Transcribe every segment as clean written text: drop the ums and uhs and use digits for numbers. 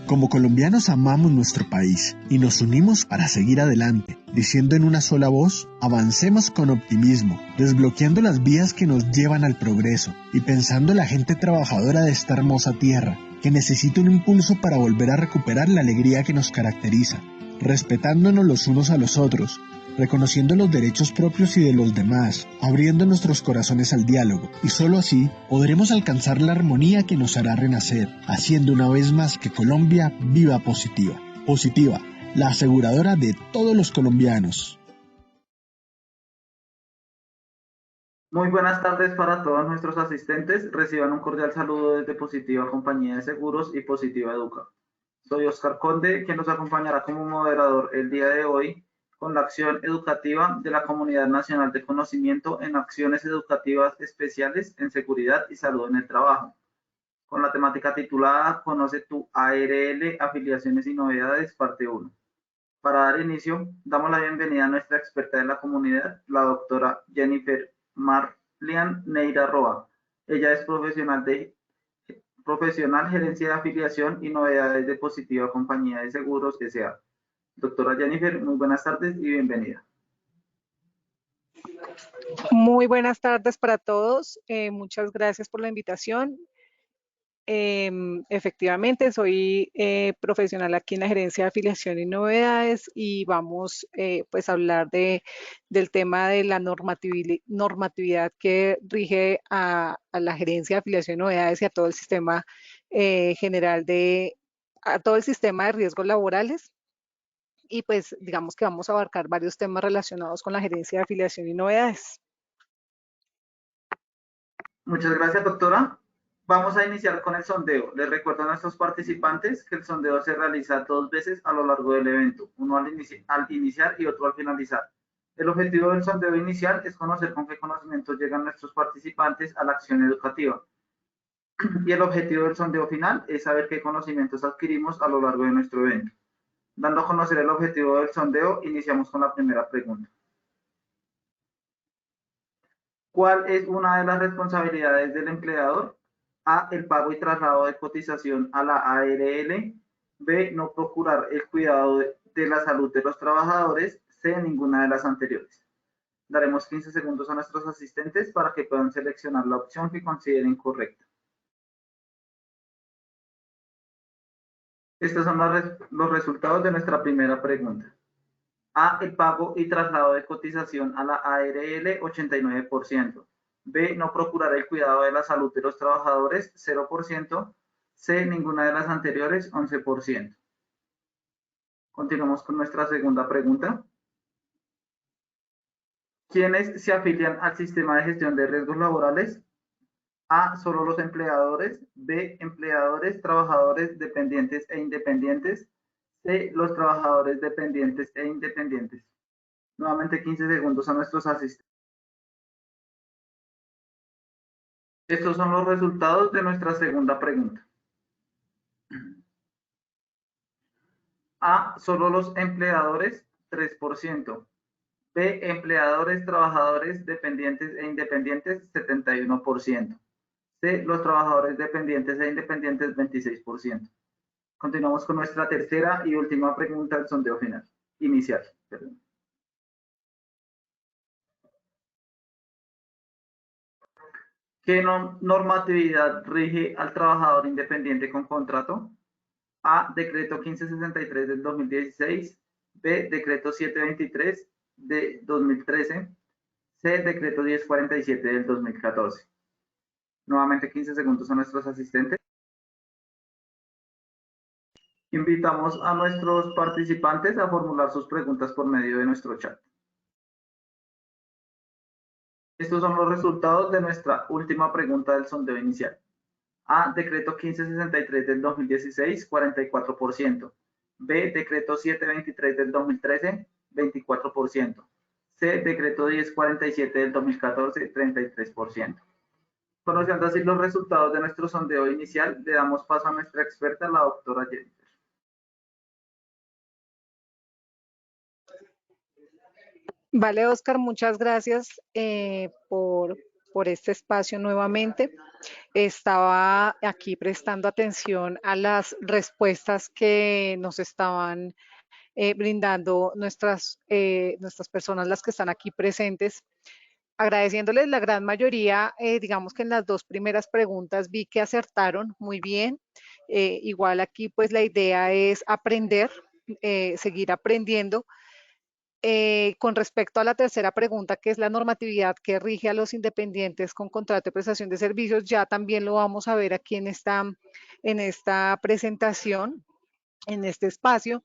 Como colombianos amamos nuestro país y nos unimos para seguir adelante, diciendo en una sola voz, avancemos con optimismo, desbloqueando las vías que nos llevan al progreso y pensando en la gente trabajadora de esta hermosa tierra, que necesita un impulso para volver a recuperar la alegría que nos caracteriza, respetándonos los unos a los otros, reconociendo los derechos propios y de los demás, abriendo nuestros corazones al diálogo, y solo así podremos alcanzar la armonía que nos hará renacer, haciendo una vez más que Colombia viva positiva. Positiva, la aseguradora de todos los colombianos. Muy buenas tardes para todos nuestros asistentes. Reciban un cordial saludo desde Positiva Compañía de Seguros y Positiva Educa. Soy Oscar Conde, quien nos acompañará como moderador el día de hoy con la acción educativa de la Comunidad Nacional de Conocimiento en acciones educativas especiales en seguridad y salud en el trabajo, con la temática titulada Conoce tu ARL, afiliaciones y novedades, parte 1. Para dar inicio, damos la bienvenida a nuestra experta de la comunidad, la doctora Jennifer Marlian Neira Roa. Ella es profesional, gerencia de afiliación y novedades de Positiva Compañía de Seguros S.A. Doctora Jennifer, muy buenas tardes y bienvenida. Muy buenas tardes para todos. Muchas gracias por la invitación. Efectivamente, soy profesional aquí en la Gerencia de Afiliación y Novedades y vamos pues a hablar del tema de la normatividad que rige a la Gerencia de Afiliación y Novedades y a todo el sistema general a todo el sistema de riesgos laborales. Y pues digamos que vamos a abarcar varios temas relacionados con la Gerencia de Afiliación y Novedades. Muchas gracias, doctora. Vamos a iniciar con el sondeo. Les recuerdo a nuestros participantes que el sondeo se realiza 2 veces a lo largo del evento, uno al iniciar y otro al finalizar. El objetivo del sondeo inicial es conocer con qué conocimientos llegan nuestros participantes a la acción educativa. Y el objetivo del sondeo final es saber qué conocimientos adquirimos a lo largo de nuestro evento. Dando a conocer el objetivo del sondeo, iniciamos con la primera pregunta. ¿Cuál es una de las responsabilidades del empleador? A, el pago y traslado de cotización a la ARL. B, no procurar el cuidado de la salud de los trabajadores. C, ninguna de las anteriores. Daremos 15 segundos a nuestros asistentes para que puedan seleccionar la opción que consideren correcta. Estos son los resultados de nuestra primera pregunta. A, el pago y traslado de cotización a la ARL, 89%. B, no procurar el cuidado de la salud de los trabajadores, 0%. C, ninguna de las anteriores, 11%. Continuamos con nuestra segunda pregunta. ¿Quiénes se afilian al sistema de gestión de riesgos laborales? A, solo los empleadores. B, empleadores, trabajadores dependientes e independientes. C, los trabajadores dependientes e independientes. Nuevamente 15 segundos a nuestros asistentes. Estos son los resultados de nuestra segunda pregunta. A, solo los empleadores, 3%. B, empleadores, trabajadores dependientes e independientes, 71%. C, los trabajadores dependientes e independientes, 26%. Continuamos con nuestra tercera y última pregunta del sondeo final. Inicial. Perdón. ¿Qué normatividad rige al trabajador independiente con contrato? A, decreto 1563 del 2016. B, decreto 723 de 2013. C, decreto 1047 del 2014. Nuevamente 15 segundos a nuestros asistentes. Invitamos a nuestros participantes a formular sus preguntas por medio de nuestro chat. Estos son los resultados de nuestra última pregunta del sondeo inicial. A, decreto 1563 del 2016, 44%. B, decreto 723 del 2013, 24%. C, decreto 1047 del 2014, 33%. Conociendo así los resultados de nuestro sondeo inicial, le damos paso a nuestra experta, la doctora Jennifer. Vale, Oscar, muchas gracias por por este espacio nuevamente. Estaba aquí prestando atención a las respuestas que nos estaban brindando nuestras personas, las que están aquí presentes, agradeciéndoles la gran mayoría. Digamos que en las dos primeras preguntas vi que acertaron muy bien. Igual aquí pues la idea es aprender, seguir aprendiendo. Con respecto a la tercera pregunta, que es la normatividad que rige a los independientes con contrato de prestación de servicios, ya también lo vamos a ver aquí en esta presentación, en este espacio.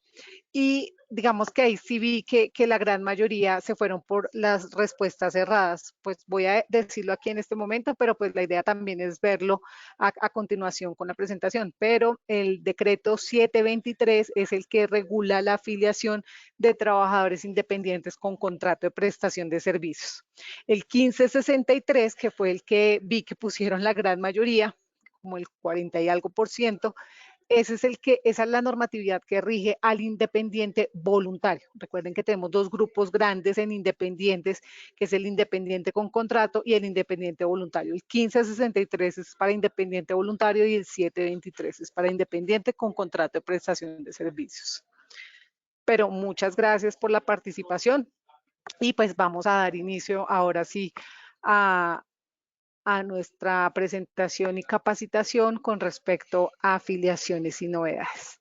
Y digamos que ahí sí vi que la gran mayoría se fueron por las respuestas erradas. Pues voy a decirlo aquí en este momento, pero pues la idea también es verlo a continuación con la presentación. Pero el decreto 723 es el que regula la afiliación de trabajadores independientes con contrato de prestación de servicios. El 1563, que fue el que vi que pusieron la gran mayoría, como el 40 y algo por ciento, esa es la normatividad que rige al independiente voluntario. Recuerden que tenemos dos grupos grandes en independientes, que es el independiente con contrato y el independiente voluntario. El 1563 es para independiente voluntario y el 723 es para independiente con contrato de prestación de servicios. Pero muchas gracias por la participación y pues vamos a dar inicio ahora sí a nuestra presentación y capacitación con respecto a afiliaciones y novedades.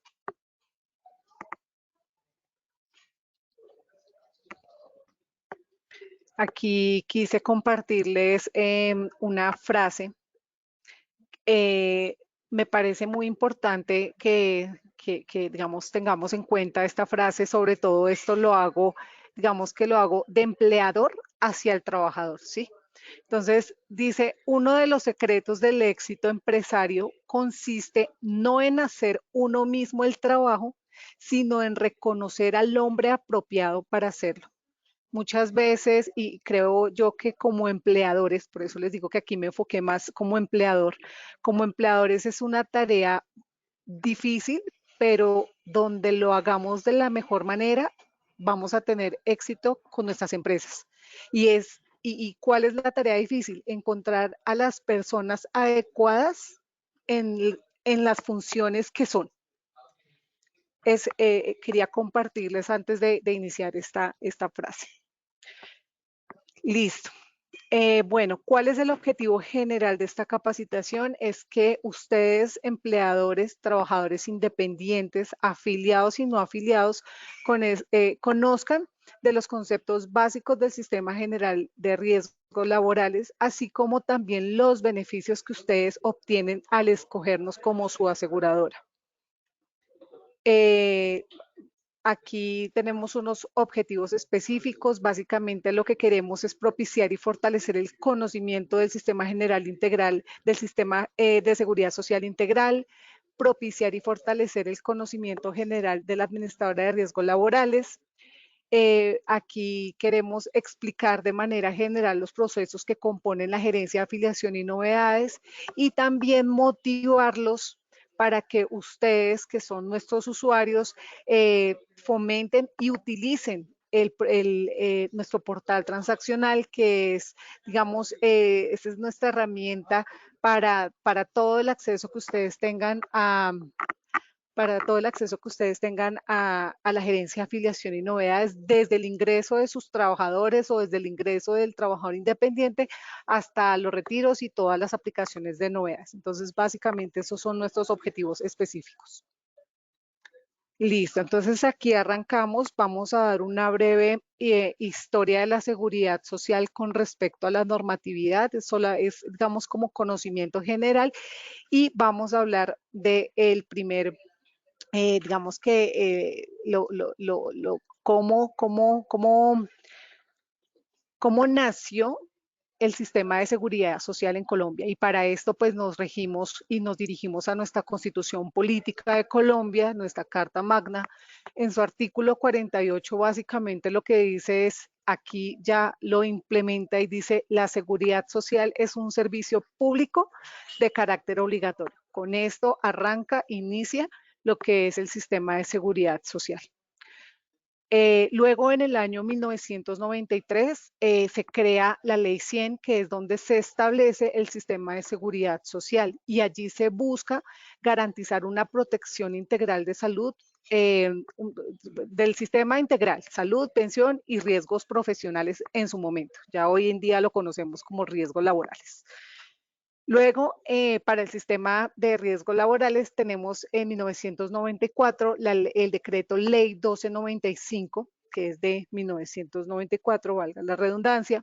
Aquí quise compartirles una frase. Me parece muy importante que, digamos, tengamos en cuenta esta frase. Sobre todo esto lo hago, digamos que lo hago de empleador hacia el trabajador, ¿sí? Entonces, dice, uno de los secretos del éxito empresario consiste no en hacer uno mismo el trabajo, sino en reconocer al hombre apropiado para hacerlo. Muchas veces, y creo yo que como empleadores, por eso les digo que aquí me enfoqué más como empleadores es una tarea difícil, pero donde lo hagamos de la mejor manera, vamos a tener éxito con nuestras empresas. ¿Y cuál es la tarea difícil? Encontrar a las personas adecuadas en las funciones que son. Quería compartirles antes de iniciar esta frase. Listo. Bueno, ¿cuál es el objetivo general de esta capacitación? Es que ustedes, empleadores, trabajadores independientes, afiliados y no afiliados, conozcan de los conceptos básicos del Sistema General de Riesgos Laborales, así como también los beneficios que ustedes obtienen al escogernos como su aseguradora. Aquí tenemos unos objetivos específicos. Básicamente lo que queremos es propiciar y fortalecer el conocimiento del Sistema General Integral, del Sistema de Seguridad Social Integral, propiciar y fortalecer el conocimiento general de la Administradora de Riesgos Laborales. Aquí queremos explicar de manera general los procesos que componen la gerencia de afiliación y novedades y también motivarlos para que ustedes, que son nuestros usuarios, fomenten y utilicen nuestro portal transaccional, que es, digamos, esa es nuestra herramienta para todo el acceso que ustedes tengan a la gerencia de afiliación y novedades, desde el ingreso de sus trabajadores o desde el ingreso del trabajador independiente hasta los retiros y todas las aplicaciones de novedades. Entonces, básicamente, esos son nuestros objetivos específicos. Listo, entonces aquí arrancamos. Vamos a dar una breve historia de la seguridad social con respecto a la normatividad. Es, digamos, como conocimiento general, y vamos a hablar del primer, digamos que cómo nació el sistema de seguridad social en Colombia. Y para esto pues nos regimos y nos dirigimos a nuestra Constitución Política de Colombia, nuestra Carta Magna. En su artículo 48 básicamente lo que dice es, aquí ya lo implementa y dice, la seguridad social es un servicio público de carácter obligatorio. Con esto inicia lo que es el sistema de seguridad social. Luego, en el año 1993, se crea la Ley 100, que es donde se establece el sistema de seguridad social, y allí se busca garantizar una protección integral de salud, del sistema integral, salud, pensión y riesgos profesionales en su momento. Ya hoy en día lo conocemos como riesgos laborales. Luego, para el sistema de riesgos laborales, tenemos en 1994 el decreto Ley 1295, que es de 1994, valga la redundancia.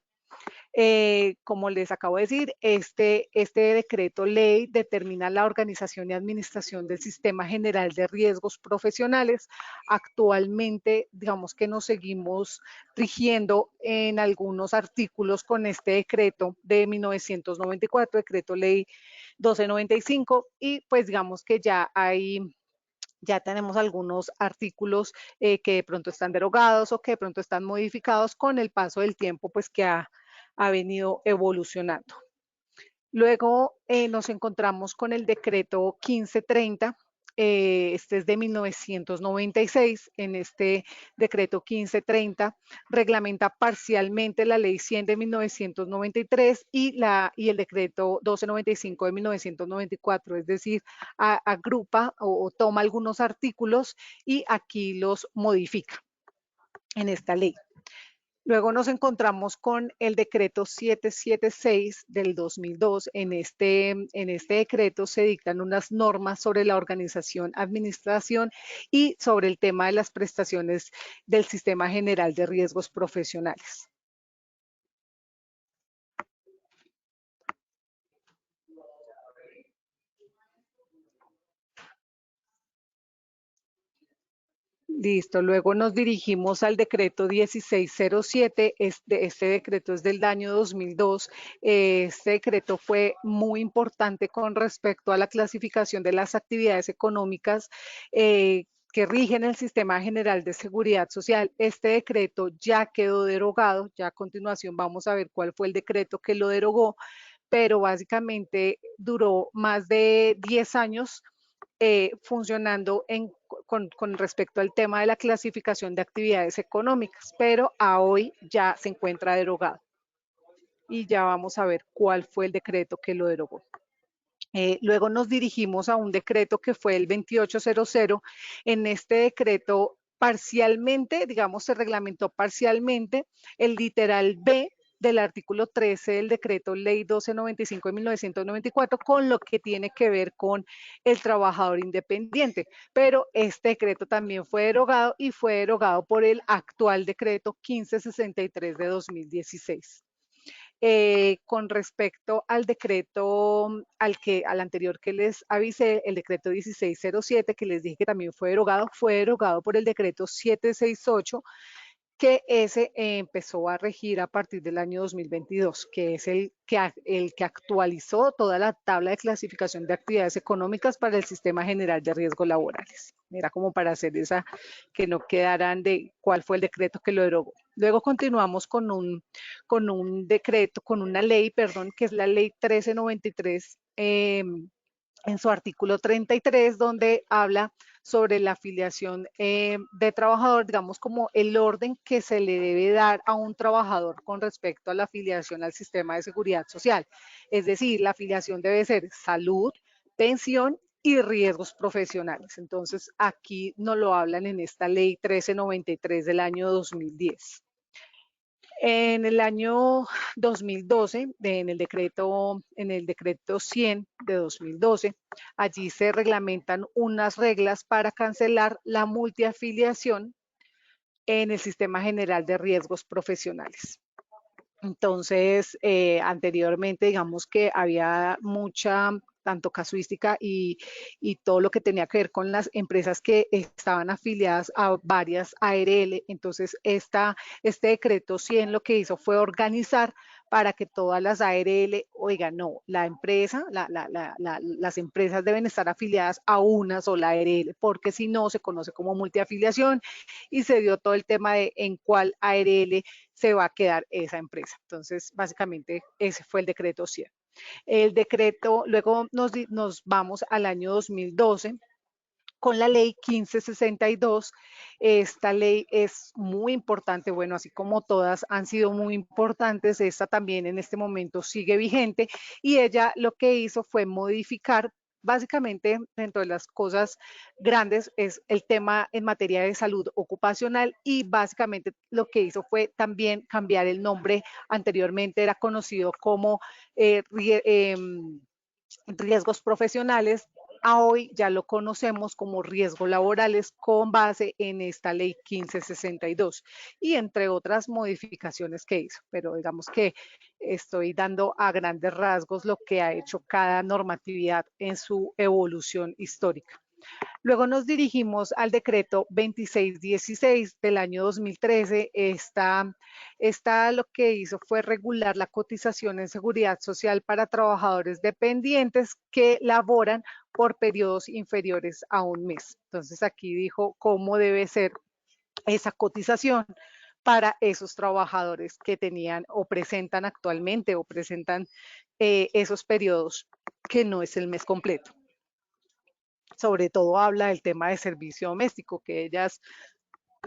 Como les acabo de decir, este decreto ley determina la organización y administración del Sistema General de Riesgos Profesionales. Actualmente, digamos que nos seguimos rigiendo en algunos artículos con este decreto de 1994, decreto ley 1295, y pues digamos que ya tenemos algunos artículos que de pronto están derogados o que de pronto están modificados con el paso del tiempo, pues que ha venido evolucionando. Luego nos encontramos con el decreto 1530, este es de 1996. En este decreto 1530 reglamenta parcialmente la ley 100 de 1993 y el decreto 1295 de 1994, es decir, agrupa o toma algunos artículos y aquí los modifica en esta ley. Luego nos encontramos con el decreto 776 del 2002. En este decreto se dictan unas normas sobre la organización, administración y sobre el tema de las prestaciones del Sistema General de Riesgos Profesionales. Listo, luego nos dirigimos al decreto 1607. Este decreto es del año 2002. Este decreto fue muy importante con respecto a la clasificación de las actividades económicas que rigen el Sistema General de Seguridad Social. Este decreto ya quedó derogado. Ya a continuación vamos a ver cuál fue el decreto que lo derogó, pero básicamente duró más de 10 años funcionando con respecto al tema de la clasificación de actividades económicas, pero a hoy ya se encuentra derogado. Y ya vamos a ver cuál fue el decreto que lo derogó. Luego nos dirigimos a un decreto que fue el 2800. En este decreto parcialmente, digamos, se reglamentó parcialmente el literal B del artículo 13 del decreto ley 1295 de 1994, con lo que tiene que ver con el trabajador independiente. Pero este decreto también fue derogado y fue derogado por el actual decreto 1563 de 2016. Con respecto al decreto, al anterior que les avisé, el decreto 1607, que les dije que también fue derogado por el decreto 768, que ese empezó a regir a partir del año 2022, que es el que actualizó toda la tabla de clasificación de actividades económicas para el Sistema General de Riesgos Laborales. Era como para hacer esa, que no quedaran de cuál fue el decreto que lo derogó. Luego continuamos con un decreto, con una ley, perdón, que es la ley 1393, en su artículo 33, donde habla sobre la afiliación de trabajador, digamos como el orden que se le debe dar a un trabajador con respecto a la afiliación al sistema de seguridad social. Es decir, la afiliación debe ser salud, pensión y riesgos profesionales. Entonces, aquí nos lo hablan en esta ley 1393 del año 2010. En el año 2012, en el decreto 100 de 2012, allí se reglamentan unas reglas para cancelar la multiafiliación en el Sistema General de Riesgos Profesionales. Entonces, anteriormente, digamos que había mucha tanto casuística y todo lo que tenía que ver con las empresas que estaban afiliadas a varias ARL. Entonces, este decreto 100 lo que hizo fue organizar para que todas las ARL, oigan, no, las empresas deben estar afiliadas a una sola ARL, porque si no se conoce como multiafiliación, y se dio todo el tema de en cuál ARL se va a quedar esa empresa. Entonces, básicamente, ese fue el decreto 100. El decreto, luego nos vamos al año 2012, con la ley 1562. Esta ley es muy importante, bueno, así como todas han sido muy importantes, esta también en este momento sigue vigente y ella lo que hizo fue modificar. Básicamente, dentro de las cosas grandes es el tema en materia de salud ocupacional y básicamente lo que hizo fue también cambiar el nombre. Anteriormente era conocido como riesgos profesionales. A hoy ya lo conocemos como riesgos laborales con base en esta ley 1562 y entre otras modificaciones que hizo. Pero digamos que estoy dando a grandes rasgos lo que ha hecho cada normatividad en su evolución histórica. Luego nos dirigimos al decreto 2616 del año 2013. Esta lo que hizo fue regular la cotización en seguridad social para trabajadores dependientes que laboran por periodos inferiores a un mes. Entonces aquí dijo cómo debe ser esa cotización para esos trabajadores que tenían o presentan actualmente o presentan esos periodos que no es el mes completo. Sobre todo habla del tema de servicio doméstico, que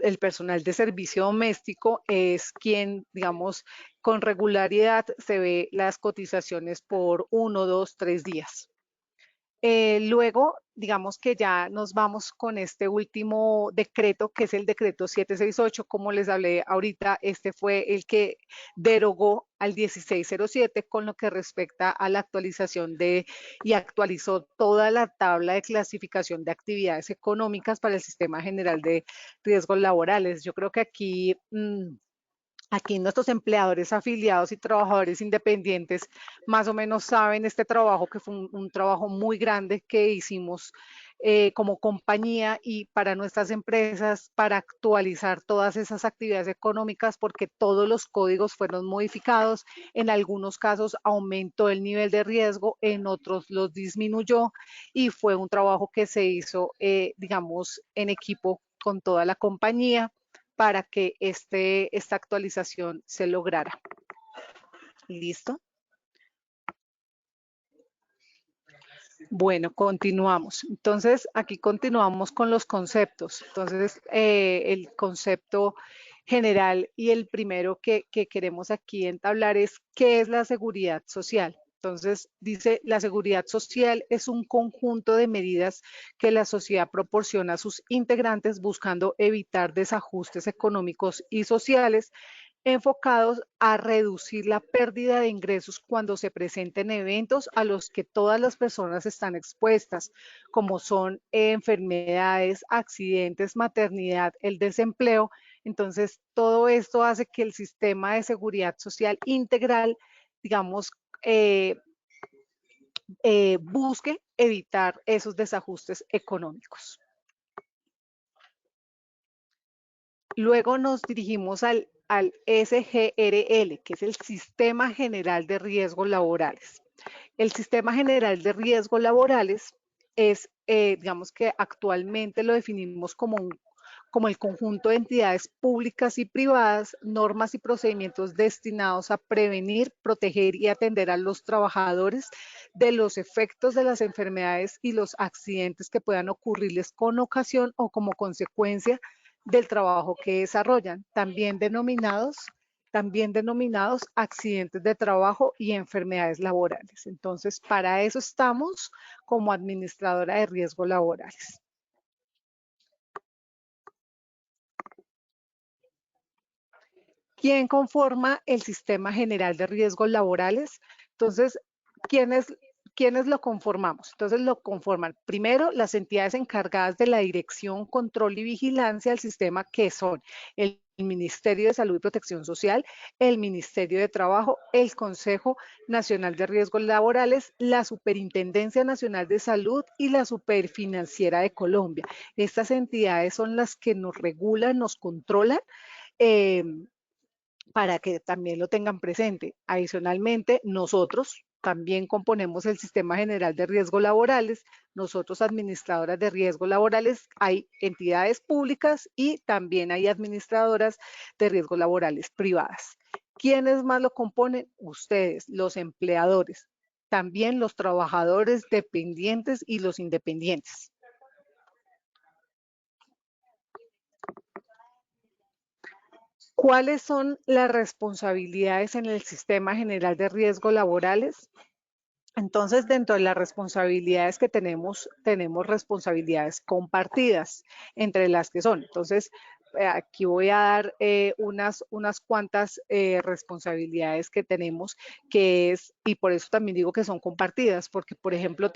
el personal de servicio doméstico es quien, digamos, con regularidad se ve las cotizaciones por 1, 2, 3 días. Luego, digamos que ya nos vamos con este último decreto, que es el decreto 768. Como les hablé ahorita, este fue el que derogó al 1607 con lo que respecta a la actualización y actualizó toda la tabla de clasificación de actividades económicas para el Sistema General de Riesgos Laborales. Yo creo que aquí nuestros empleadores afiliados y trabajadores independientes más o menos saben este trabajo, que fue un trabajo muy grande que hicimos como compañía y para nuestras empresas para actualizar todas esas actividades económicas, porque todos los códigos fueron modificados. En algunos casos aumentó el nivel de riesgo, en otros los disminuyó y fue un trabajo que se hizo, digamos, en equipo con toda la compañía para que esta actualización se lograra. ¿Listo? Bueno, continuamos. Entonces, aquí continuamos con los conceptos. Entonces, el concepto general y el primero que queremos aquí entablar es ¿qué es la seguridad social? Entonces, dice, la seguridad social es un conjunto de medidas que la sociedad proporciona a sus integrantes buscando evitar desajustes económicos y sociales enfocados a reducir la pérdida de ingresos cuando se presenten eventos a los que todas las personas están expuestas, como son enfermedades, accidentes, maternidad, el desempleo. Entonces, todo esto hace que el sistema de seguridad social integral, digamos, busque evitar esos desajustes económicos. Luego nos dirigimos al SGRL, que es el Sistema General de Riesgos Laborales. El Sistema General de Riesgos Laborales es, digamos que actualmente lo definimos como el conjunto de entidades públicas y privadas, normas y procedimientos destinados a prevenir, proteger y atender a los trabajadores de los efectos de las enfermedades y los accidentes que puedan ocurrirles con ocasión o como consecuencia del trabajo que desarrollan, también denominados accidentes de trabajo y enfermedades laborales. Entonces, para eso estamos como administradora de riesgos laborales. ¿Quién conforma el Sistema General de Riesgos Laborales? Entonces, ¿quiénes lo conformamos? Entonces, lo conforman primero las entidades encargadas de la dirección, control y vigilancia del sistema, que son el Ministerio de Salud y Protección Social, el Ministerio de Trabajo, el Consejo Nacional de Riesgos Laborales, la Superintendencia Nacional de Salud y la Superfinanciera de Colombia. Estas entidades son las que nos regulan, nos controlan, para que también lo tengan presente. Adicionalmente, nosotros también componemos el Sistema General de Riesgos Laborales. Nosotros, administradoras de riesgos laborales, hay entidades públicas y también hay administradoras de riesgos laborales privadas. ¿Quiénes más lo componen? Ustedes, los empleadores, también los trabajadores dependientes y los independientes. ¿Cuáles son las responsabilidades en el Sistema General de Riesgos Laborales? Entonces, dentro de las responsabilidades que tenemos responsabilidades compartidas entre las que son. Entonces, aquí voy a dar unas cuantas responsabilidades que tenemos, y por eso también digo que son compartidas, porque, por ejemplo,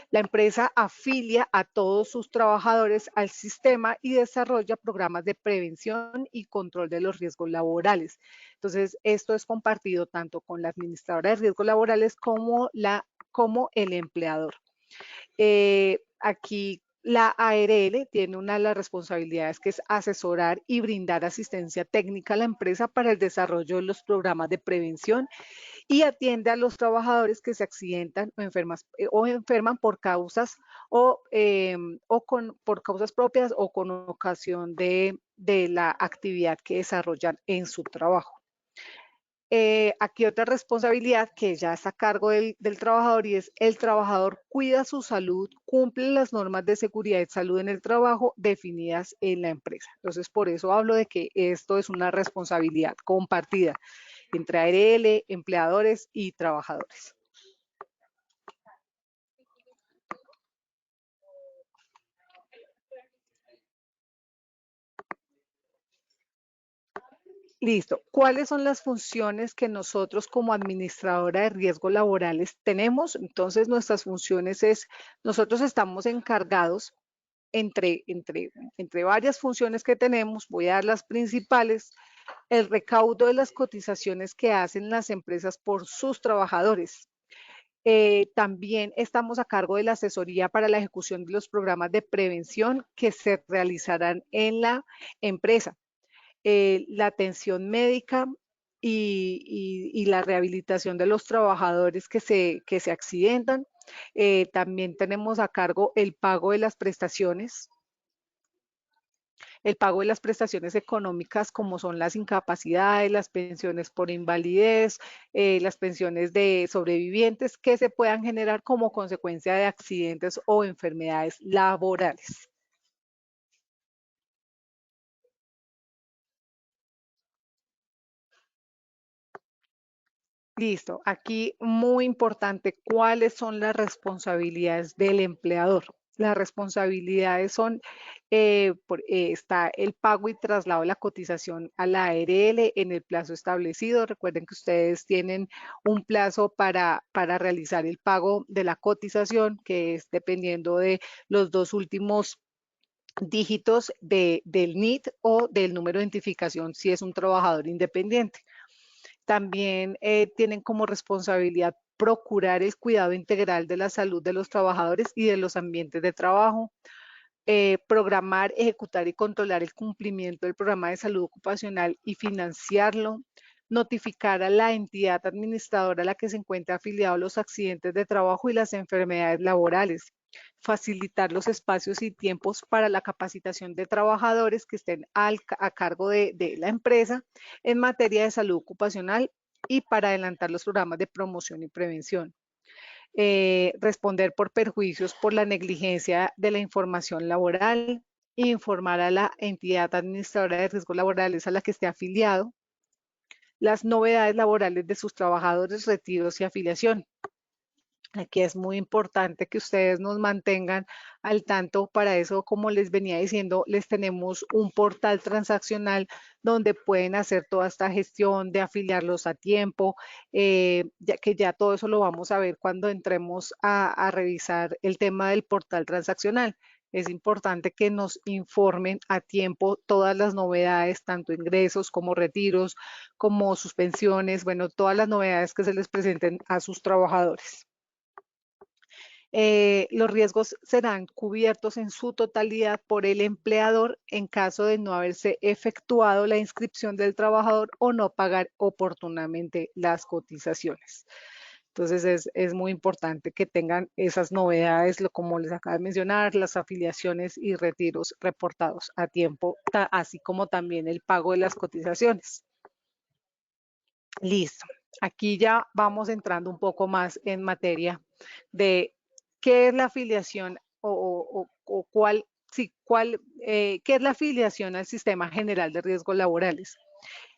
la empresa afilia a todos sus trabajadores al sistema y desarrolla programas de prevención y control de los riesgos laborales. Entonces, esto es compartido tanto con la administradora de riesgos laborales como el empleador. Aquí la ARL tiene una de las responsabilidades que es asesorar y brindar asistencia técnica a la empresa para el desarrollo de los programas de prevención y atiende a los trabajadores que se accidentan o enferman por causas por causas propias o con ocasión de la actividad que desarrollan en su trabajo. Aquí otra responsabilidad que ya está a cargo del trabajador, y es: el trabajador cuida su salud, cumple las normas de seguridad y salud en el trabajo definidas en la empresa. Entonces, por eso hablo de que esto es una responsabilidad compartida entre ARL, empleadores y trabajadores. Listo. ¿Cuáles son las funciones que nosotros como administradora de riesgos laborales tenemos? Entonces, nuestras funciones nosotros estamos encargados entre varias funciones que tenemos. Voy a dar las principales: el recaudo de las cotizaciones que hacen las empresas por sus trabajadores. También estamos a cargo de la asesoría para la ejecución de los programas de prevención que se realizarán en la empresa. La atención médica y la rehabilitación de los trabajadores que se accidentan. También tenemos a cargo el pago de las prestaciones económicas, como son las incapacidades, las pensiones por invalidez, las pensiones de sobrevivientes que se puedan generar como consecuencia de accidentes o enfermedades laborales. Listo. Aquí, muy importante, ¿cuáles son las responsabilidades del empleador? Las responsabilidades son: está el pago y traslado de la cotización a la ARL en el plazo establecido. Recuerden que ustedes tienen un plazo para realizar el pago de la cotización, que es dependiendo de los dos últimos dígitos del NIT o del número de identificación si es un trabajador independiente. También tienen como responsabilidad procurar el cuidado integral de la salud de los trabajadores y de los ambientes de trabajo. Programar, ejecutar y controlar el cumplimiento del programa de salud ocupacional y financiarlo. Notificar a la entidad administradora a la que se encuentra afiliado los accidentes de trabajo y las enfermedades laborales. Facilitar los espacios y tiempos para la capacitación de trabajadores que estén a cargo de la empresa en materia de salud ocupacional y para adelantar los programas de promoción y prevención. Responder por perjuicios por la negligencia de la información laboral, informar a la entidad administradora de riesgos laborales a la que esté afiliado las novedades laborales de sus trabajadores, retiros y afiliación. Aquí es muy importante que ustedes nos mantengan al tanto. Para eso, como les venía diciendo, les tenemos un portal transaccional donde pueden hacer toda esta gestión de afiliarlos a tiempo, ya que ya todo eso lo vamos a ver cuando entremos a revisar el tema del portal transaccional. Es importante que nos informen a tiempo todas las novedades, tanto ingresos como retiros, como suspensiones, bueno, todas las novedades que se les presenten a sus trabajadores. Los riesgos serán cubiertos en su totalidad por el empleador en caso de no haberse efectuado la inscripción del trabajador o no pagar oportunamente las cotizaciones. Entonces, es muy importante que tengan esas novedades, como les acabo de mencionar, las afiliaciones y retiros reportados a tiempo, así como también el pago de las cotizaciones. Listo. Aquí ya vamos entrando un poco más en materia de qué es la afiliación qué es la afiliación al Sistema General de Riesgos Laborales.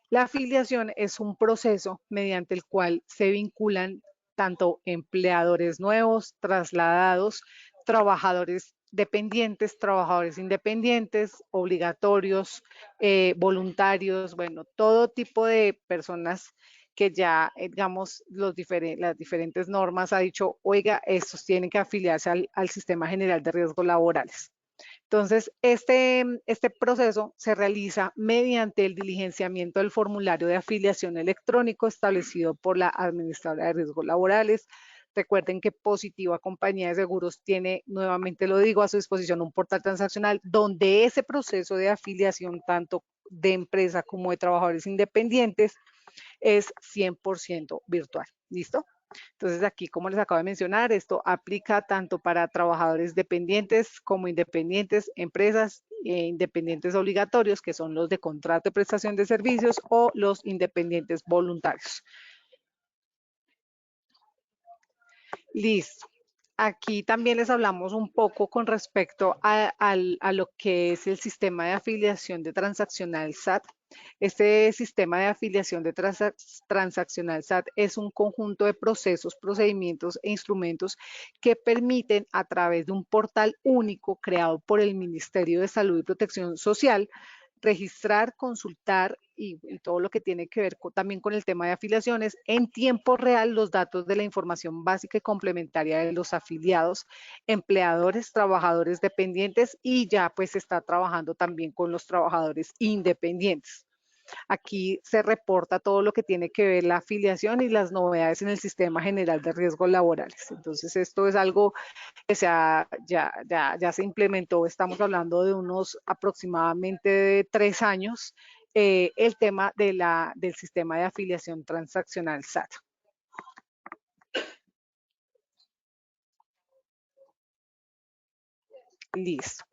La afiliación es un proceso mediante el cual se vinculan tanto empleadores nuevos, trasladados, trabajadores dependientes, trabajadores independientes, obligatorios, voluntarios, bueno, todo tipo de personas que ya, digamos, las diferentes normas ha dicho, oiga, estos tienen que afiliarse al Sistema General de Riesgos Laborales. Entonces, este proceso se realiza mediante el diligenciamiento del formulario de afiliación electrónico establecido por la Administradora de Riesgos Laborales. Recuerden que Positiva Compañía de Seguros tiene, nuevamente lo digo, a su disposición un portal transaccional donde ese proceso de afiliación, tanto de empresa como de trabajadores independientes, es 100% virtual. ¿Listo? Entonces aquí, como les acabo de mencionar, esto aplica tanto para trabajadores dependientes como independientes, empresas independientes obligatorios, que son los de contrato de prestación de servicios, o los independientes voluntarios. Listo. Aquí también les hablamos un poco con respecto a lo que es el sistema de afiliación de transaccional SAT. Este sistema de afiliación de transaccional SAT es un conjunto de procesos, procedimientos e instrumentos que permiten, a través de un portal único creado por el Ministerio de Salud y Protección Social, registrar, consultar y todo lo que tiene que ver también con el tema de afiliaciones en tiempo real, los datos de la información básica y complementaria de los afiliados, empleadores, trabajadores dependientes, y ya pues está trabajando también con los trabajadores independientes. Aquí se reporta todo lo que tiene que ver la afiliación y las novedades en el Sistema General de Riesgos Laborales. Entonces, esto es algo que ya se implementó. Estamos hablando de unos aproximadamente 3 años, el tema del sistema de afiliación transaccional SAT. Listo.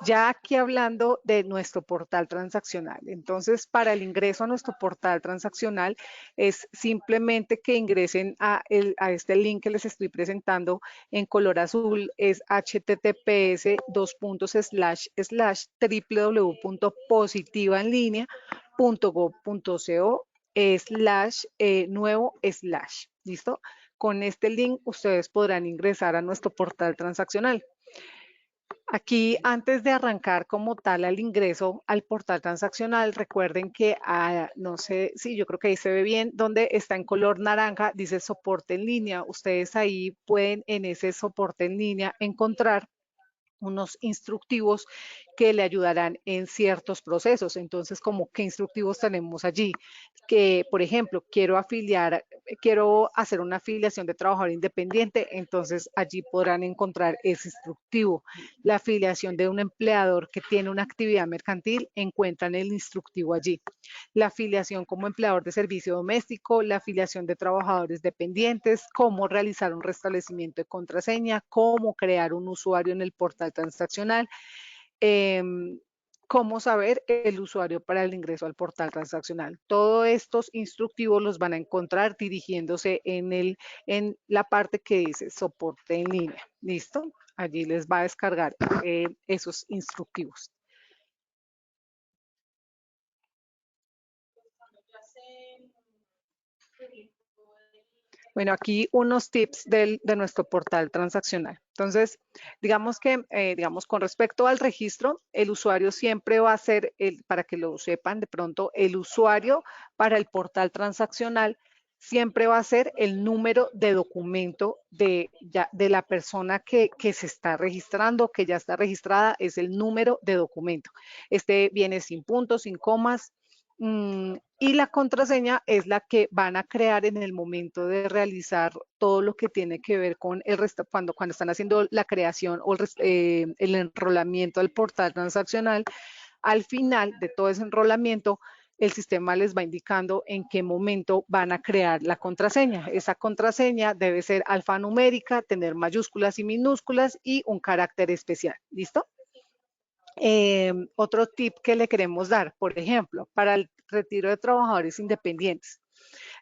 Ya aquí hablando de nuestro portal transaccional. Entonces, para el ingreso a nuestro portal transaccional es simplemente que ingresen a este link que les estoy presentando en color azul. Es https://www.positivaenlinea.gov.co/nuevo/. ¿Listo? Con este link ustedes podrán ingresar a nuestro portal transaccional. Aquí, antes de arrancar como tal al ingreso al portal transaccional, recuerden que, no sé, sí, yo creo que ahí se ve bien, donde está en color naranja, dice soporte en línea. Ustedes ahí pueden en ese soporte en línea encontrar unos instructivos que le ayudarán en ciertos procesos. Entonces, ¿como qué instructivos tenemos allí? Que, por ejemplo, quiero hacer una afiliación de trabajador independiente, entonces allí podrán encontrar ese instructivo. La afiliación de un empleador que tiene una actividad mercantil, encuentran el instructivo allí. La afiliación como empleador de servicio doméstico, la afiliación de trabajadores dependientes, cómo realizar un restablecimiento de contraseña, cómo crear un usuario en el portal transaccional, cómo saber el usuario para el ingreso al portal transaccional. Todos estos instructivos los van a encontrar dirigiéndose en la parte que dice soporte en línea. ¿Listo? Allí les va a descargar esos instructivos. Bueno, aquí unos tips de nuestro portal transaccional. Entonces, digamos que, con respecto al registro, el usuario siempre va a ser, para que lo sepan de pronto, el usuario para el portal transaccional siempre va a ser el número de documento de la persona que se está registrando, que ya está registrada, es el número de documento. Este viene sin puntos, sin comas, y la contraseña es la que van a crear en el momento de realizar todo lo que tiene que ver con cuando están haciendo la creación o el enrolamiento del portal transaccional. Al final de todo ese enrolamiento, el sistema les va indicando en qué momento van a crear la contraseña. Esa contraseña debe ser alfanumérica, tener mayúsculas y minúsculas y un carácter especial. ¿Listo? Otro tip que le queremos dar, por ejemplo, para el retiro de trabajadores independientes.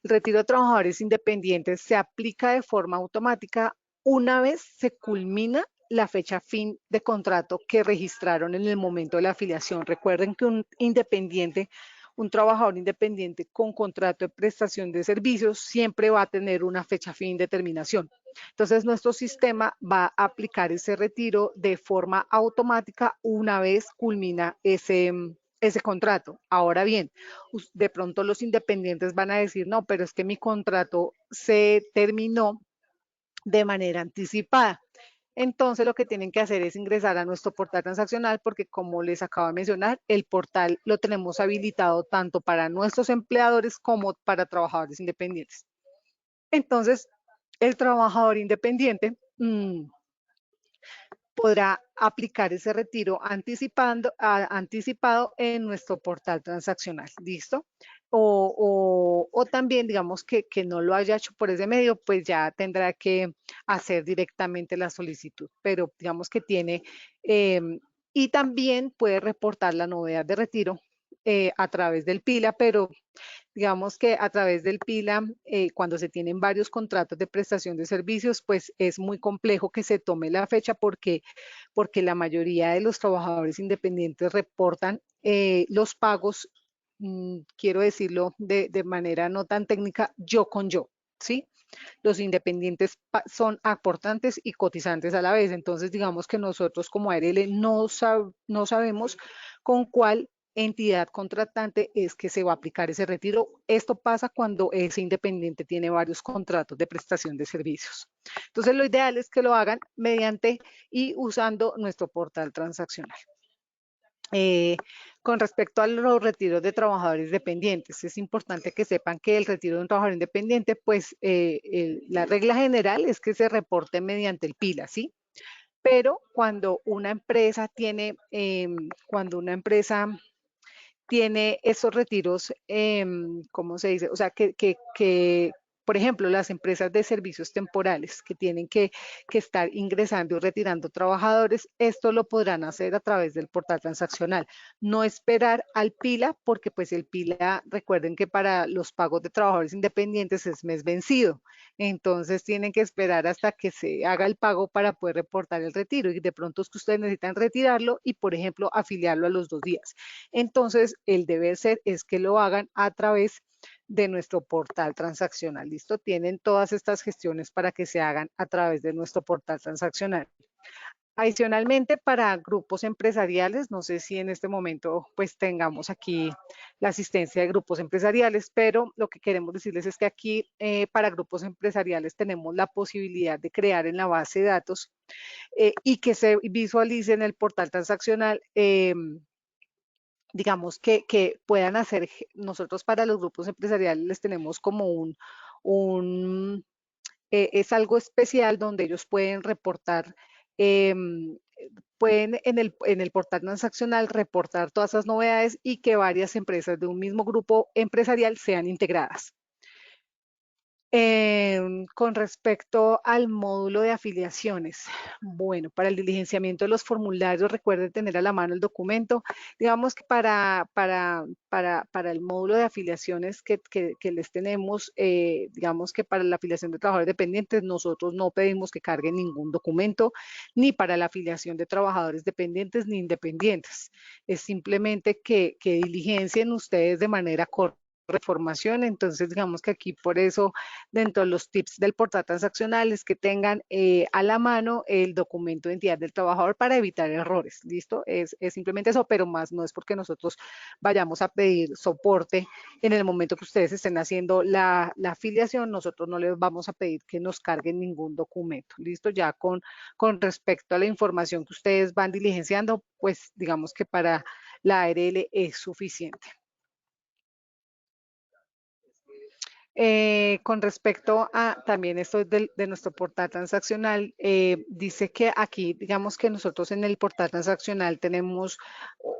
El retiro de trabajadores independientes se aplica de forma automática una vez se culmina la fecha fin de contrato que registraron en el momento de la afiliación. Recuerden que un independiente un trabajador independiente con contrato de prestación de servicios siempre va a tener una fecha fin de terminación. Entonces, nuestro sistema va a aplicar ese retiro de forma automática una vez culmina ese contrato. Ahora bien, de pronto los independientes van a decir, no, pero es que mi contrato se terminó de manera anticipada. Entonces lo que tienen que hacer es ingresar a nuestro portal transaccional porque como les acabo de mencionar, el portal lo tenemos habilitado tanto para nuestros empleadores como para trabajadores independientes. Entonces, el trabajador independiente podrá aplicar ese retiro anticipado en nuestro portal transaccional. ¿Listo? O también, digamos, que no lo haya hecho por ese medio, pues ya tendrá que hacer directamente la solicitud. Pero digamos que tiene, y también puede reportar la novedad de retiro a través del PILA, pero digamos que a través del PILA, cuando se tienen varios contratos de prestación de servicios, pues es muy complejo que se tome la fecha porque la mayoría de los trabajadores independientes reportan los pagos, quiero decirlo de manera no tan técnica, yo con yo, ¿sí? Los independientes son aportantes y cotizantes a la vez. Entonces, digamos que nosotros como ARL no sabemos con cuál entidad contratante es que se va a aplicar ese retiro. Esto pasa cuando ese independiente tiene varios contratos de prestación de servicios. Entonces, lo ideal es que lo hagan mediante y usando nuestro portal transaccional. Con respecto a los retiros de trabajadores dependientes, es importante que sepan que el retiro de un trabajador independiente, pues la regla general es que se reporte mediante el PILA, ¿sí? Pero cuando una empresa tiene, esos retiros, ¿cómo se dice? O sea, por ejemplo, las empresas de servicios temporales que tienen que estar ingresando y retirando trabajadores, esto lo podrán hacer a través del portal transaccional. No esperar al PILA, porque pues el PILA, recuerden que para los pagos de trabajadores independientes es mes vencido. Entonces tienen que esperar hasta que se haga el pago para poder reportar el retiro. Y de pronto es que ustedes necesitan retirarlo y, por ejemplo, afiliarlo a los 2 días. Entonces, el deber ser es que lo hagan a través de nuestro portal transaccional. ¿Listo? Tienen todas estas gestiones para que se hagan a través de nuestro portal transaccional. Adicionalmente, para grupos empresariales, no sé si en este momento pues tengamos aquí la asistencia de grupos empresariales, pero lo que queremos decirles es que aquí para grupos empresariales tenemos la posibilidad de crear en la base de datos y que se visualice en el portal transaccional digamos, que puedan hacer, nosotros para los grupos empresariales les tenemos como es algo especial donde ellos pueden reportar, pueden en el portal transaccional reportar todas esas novedades y que varias empresas de un mismo grupo empresarial sean integradas. Con respecto al módulo de afiliaciones, bueno, para el diligenciamiento de los formularios, recuerden tener a la mano el documento. Digamos que para el módulo de afiliaciones que les tenemos, digamos que para la afiliación de trabajadores dependientes, nosotros no pedimos que carguen ningún documento, ni para la afiliación de trabajadores dependientes ni independientes. Es simplemente que diligencien ustedes de manera correcta reformación. Entonces, digamos que aquí por eso, dentro de los tips del portal transaccional, es que tengan a la mano el documento de identidad del trabajador para evitar errores. ¿Listo? Es simplemente eso, pero más no es porque nosotros vayamos a pedir soporte en el momento que ustedes estén haciendo la afiliación, nosotros no les vamos a pedir que nos carguen ningún documento. ¿Listo? Ya con respecto a la información que ustedes van diligenciando, pues digamos que para la ARL es suficiente. Con respecto a también esto de nuestro portal transaccional, dice que aquí, digamos que nosotros en el portal transaccional tenemos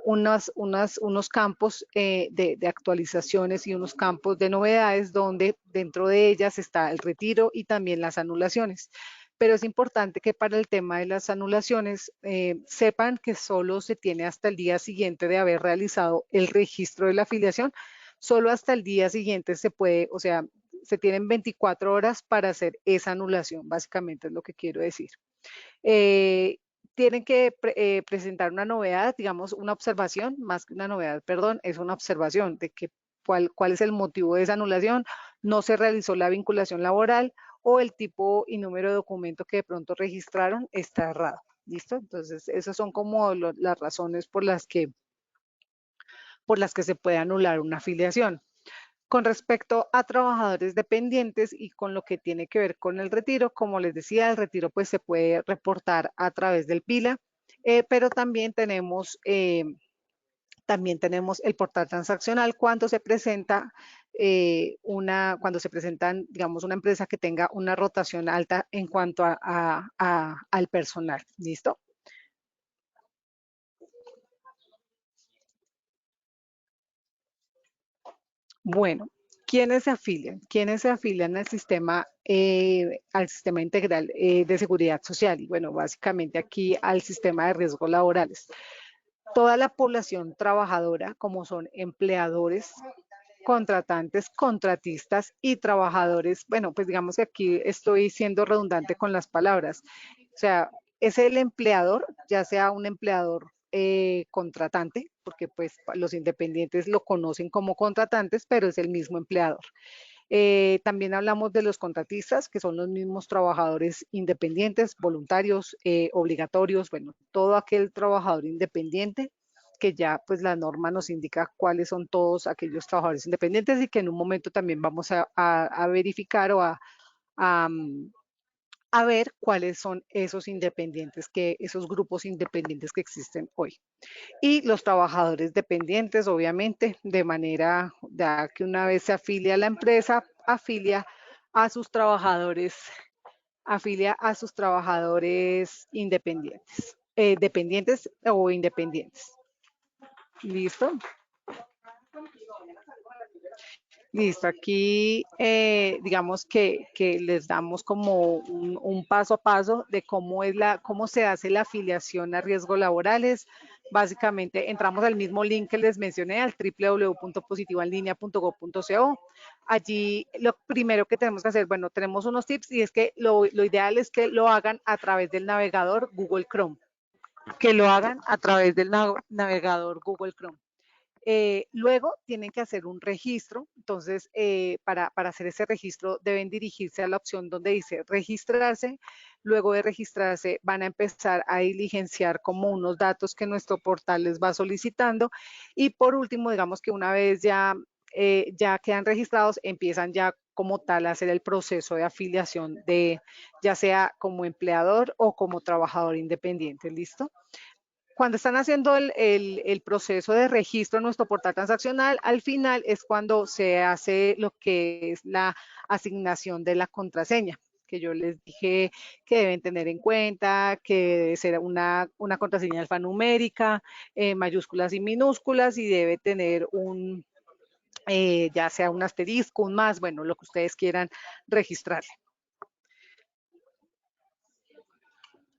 unos campos de actualizaciones y unos campos de novedades donde dentro de ellas está el retiro y también las anulaciones. Pero es importante que para el tema de las anulaciones sepan que solo se tiene hasta el día siguiente de haber realizado el registro de la afiliación. Solo hasta el día siguiente se puede, o sea, se tienen 24 horas para hacer esa anulación, básicamente es lo que quiero decir. tienen que presentar una novedad, digamos, una observación, más que una novedad, perdón, es una observación de que cuál es el motivo de esa anulación, no se realizó la vinculación laboral o el tipo y número de documento que de pronto registraron está errado. ¿Listo? Entonces, esas son como las razones por las que se puede anular una afiliación. Con respecto a trabajadores dependientes y con lo que tiene que ver con el retiro, como les decía, el retiro pues se puede reportar a través del PILA, pero también tenemos el portal transaccional cuando se presenta cuando se presentan, digamos, una empresa que tenga una rotación alta en cuanto al personal. ¿Listo? Bueno, ¿quiénes se afilian? ¿Quiénes se afilian al sistema integral de seguridad social? Y bueno, básicamente aquí al sistema de riesgos laborales. Toda la población trabajadora, como son empleadores, contratantes, contratistas y trabajadores. Bueno, pues digamos que aquí estoy siendo redundante con las palabras. O sea, es el empleador, ya sea un empleador contratante, porque pues los independientes lo conocen como contratantes, pero es el mismo empleador. También hablamos de los contratistas, que son los mismos trabajadores independientes, voluntarios, obligatorios, bueno, todo aquel trabajador independiente que ya pues la norma nos indica cuáles son todos aquellos trabajadores independientes y que en un momento también vamos a verificar o a, a ver cuáles son esos independientes, esos grupos independientes que existen hoy. Y los trabajadores dependientes, obviamente, de manera, ya que una vez se afilia a la empresa, a sus trabajadores, afilia a sus trabajadores independientes, dependientes o independientes. ¿Listo? Listo, aquí digamos que les damos como un paso a paso de cómo se hace la afiliación a riesgos laborales. Básicamente entramos al mismo link que les mencioné, al www.positivoenlinea.gov.co. Allí lo primero que tenemos que hacer, bueno, tenemos unos tips y es que lo ideal es que lo hagan a través del navegador Google Chrome. Que lo hagan a través del navegador Google Chrome. Luego tienen que hacer un registro, entonces para hacer ese registro deben dirigirse a la opción donde dice registrarse, luego de registrarse van a empezar a diligenciar como unos datos que nuestro portal les va solicitando y por último digamos que una vez ya quedan registrados empiezan ya como tal a hacer el proceso de afiliación de ya sea como empleador o como trabajador independiente, ¿listo? Cuando están haciendo el proceso de registro en nuestro portal transaccional, al final es cuando se hace lo que es la asignación de la contraseña, que yo les dije que deben tener en cuenta, que debe ser una contraseña alfanumérica, mayúsculas y minúsculas, y debe tener ya sea un asterisco, un más, bueno, lo que ustedes quieran registrar.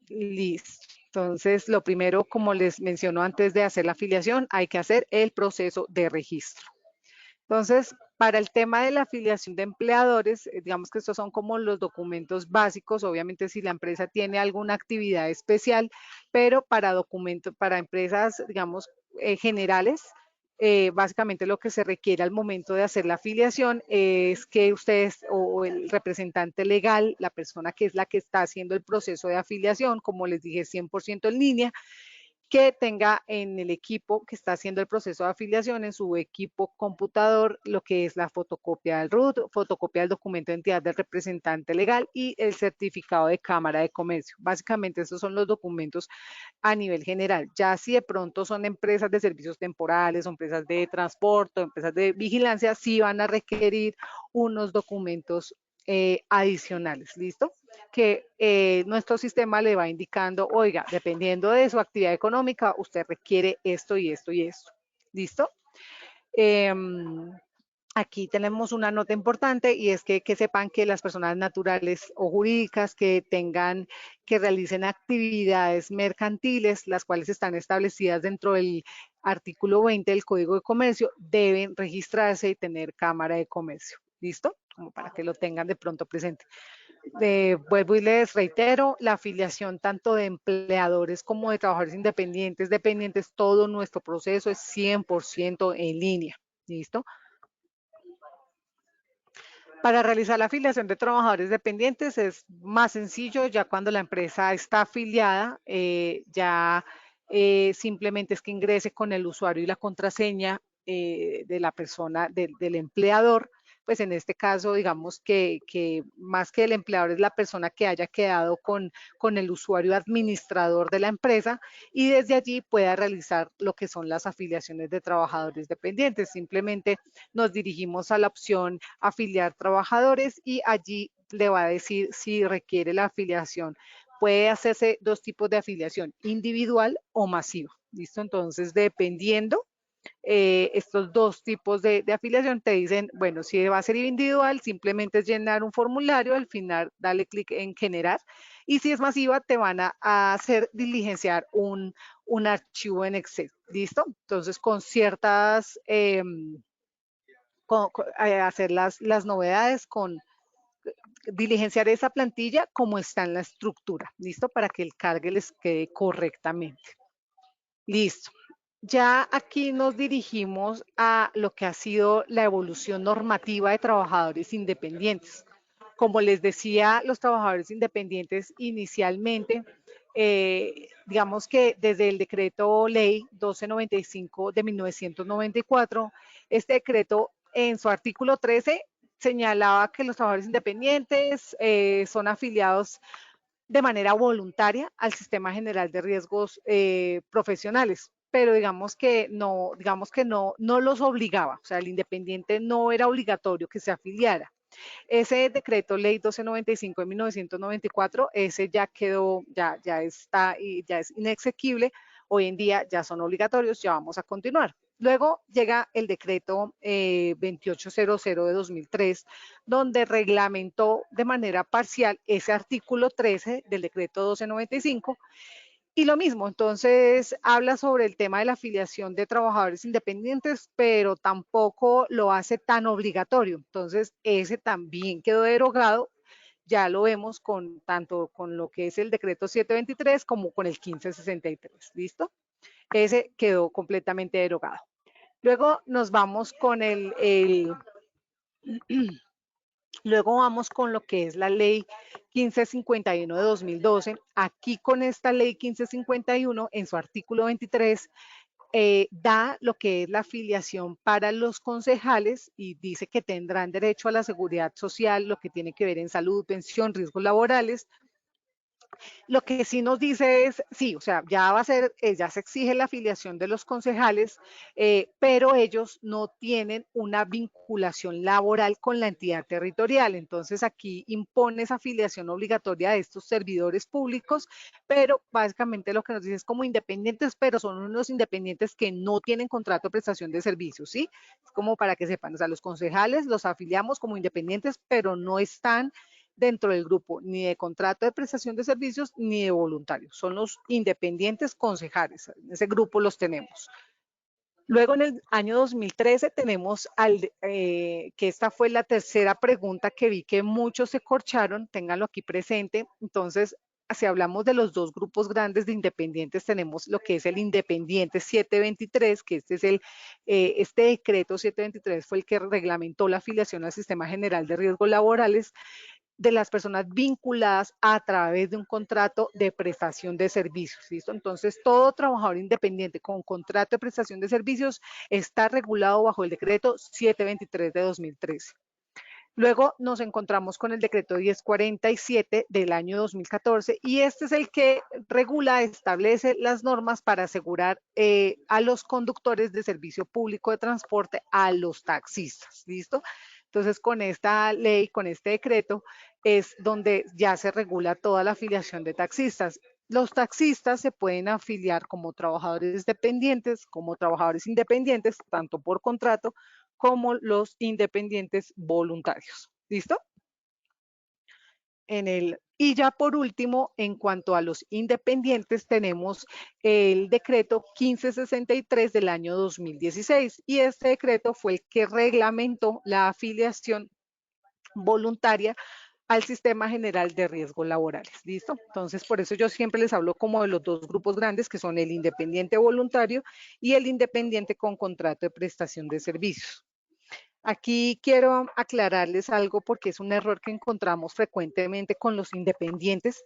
Listo. Entonces, lo primero, como les menciono antes de hacer la afiliación, hay que hacer el proceso de registro. Entonces, para el tema de la afiliación de empleadores, digamos que estos son como los documentos básicos, obviamente si la empresa tiene alguna actividad especial, pero para documentos, para empresas, digamos, generales, básicamente lo que se requiere al momento de hacer la afiliación es que ustedes o el representante legal, la persona que es la que está haciendo el proceso de afiliación, como les dije, 100% en línea, que tenga en el equipo que está haciendo el proceso de afiliación, en su equipo computador, lo que es la fotocopia del RUT, fotocopia del documento de identidad del representante legal y el certificado de Cámara de Comercio. Básicamente, estos son los documentos a nivel general. Ya si de pronto son empresas de servicios temporales, o empresas de transporte, o empresas de vigilancia, sí van a requerir unos documentos adicionales, ¿listo? Que nuestro sistema le va indicando, oiga, dependiendo de su actividad económica, usted requiere esto y esto y esto, ¿listo? Aquí tenemos una nota importante y es que sepan que las personas naturales o jurídicas que realicen actividades mercantiles, las cuales están establecidas dentro del artículo 20 del Código de Comercio, deben registrarse y tener Cámara de Comercio. ¿Listo? Como para que lo tengan de pronto presente. Vuelvo y les reitero, la afiliación tanto de empleadores como de trabajadores independientes, dependientes, todo nuestro proceso es 100% en línea. ¿Listo? Para realizar la afiliación de trabajadores dependientes es más sencillo, ya cuando la empresa está afiliada, simplemente es que ingrese con el usuario y la contraseña de la persona, del empleador. Pues en este caso, digamos que más que el empleador es la persona que haya quedado con el usuario administrador de la empresa y desde allí pueda realizar lo que son las afiliaciones de trabajadores dependientes. Simplemente nos dirigimos a la opción afiliar trabajadores y allí le va a decir si requiere la afiliación. Puede hacerse dos tipos de afiliación, individual o masiva. ¿Listo? Entonces, dependiendo estos dos tipos de afiliación te dicen, bueno, si va a ser individual, simplemente es llenar un formulario, al final dale clic en generar, y si es masiva, te van a hacer diligenciar un archivo en Excel, ¿listo? Entonces, con ciertas, hacer las novedades, con diligenciar esa plantilla como está en la estructura, ¿listo? Para que el cargue les quede correctamente. Listo. Ya aquí nos dirigimos a lo que ha sido la evolución normativa de trabajadores independientes. Como les decía, los trabajadores independientes inicialmente, digamos que desde el decreto ley 1295 de 1994, este decreto en su artículo 13 señalaba que los trabajadores independientes son afiliados de manera voluntaria al Sistema General de Riesgos Profesionales, pero digamos que no los obligaba, o sea, el independiente no era obligatorio que se afiliara. Ese decreto ley 1295 de 1994, ese ya quedó, ya está y ya es inexequible. Hoy en día ya son obligatorios, ya vamos a continuar. Luego llega el decreto 2800 de 2003, donde reglamentó de manera parcial ese artículo 13 del decreto 1295. Y lo mismo, entonces habla sobre el tema de la afiliación de trabajadores independientes, pero tampoco lo hace tan obligatorio. Entonces, ese también quedó derogado. Ya lo vemos tanto con lo que es el decreto 723 como con el 1563. ¿Listo? Ese quedó completamente derogado. Luego nos vamos con luego vamos con lo que es la ley 1551 de 2012. Aquí con esta ley 1551, en su artículo 23, da lo que es la afiliación para los concejales y dice que tendrán derecho a la seguridad social, lo que tiene que ver en salud, pensión, riesgos laborales. Lo que sí nos dice es, sí, o sea, ya va a ser, ya se exige la afiliación de los concejales, pero ellos no tienen una vinculación laboral con la entidad territorial. Entonces aquí impone esa afiliación obligatoria de estos servidores públicos, pero básicamente lo que nos dice es como independientes, pero son unos independientes que no tienen contrato de prestación de servicios, ¿sí? Es como para que sepan, o sea, los concejales los afiliamos como independientes, pero no están dentro del grupo, ni de contrato de prestación de servicios, ni de voluntarios. Son los independientes concejales. En ese grupo los tenemos. Luego en el año 2013 tenemos que esta fue la tercera pregunta que vi que muchos se corcharon, ténganlo aquí presente. Entonces, si hablamos de los dos grupos grandes de independientes, tenemos lo que es el independiente 723, que este decreto 723 fue el que reglamentó la afiliación al Sistema General de Riesgos Laborales de las personas vinculadas a través de un contrato de prestación de servicios. ¿Listo? Entonces, todo trabajador independiente con contrato de prestación de servicios está regulado bajo el decreto 723 de 2013. Luego nos encontramos con el decreto 1047 del año 2014 y este es el que regula, establece las normas para asegurar a los conductores de servicio público de transporte, a los taxistas. ¿Listo? Entonces, con esta ley, con este decreto, es donde ya se regula toda la afiliación de taxistas. Los taxistas se pueden afiliar como trabajadores dependientes, como trabajadores independientes, tanto por contrato como los independientes voluntarios. ¿Listo? Y ya por último, en cuanto a los independientes, tenemos el decreto 1563 del año 2016 y este decreto fue el que reglamentó la afiliación voluntaria al sistema general de riesgos laborales. ¿Listo? Entonces, por eso yo siempre les hablo como de los dos grupos grandes, que son el independiente voluntario y el independiente con contrato de prestación de servicios. Aquí quiero aclararles algo porque es un error que encontramos frecuentemente con los independientes,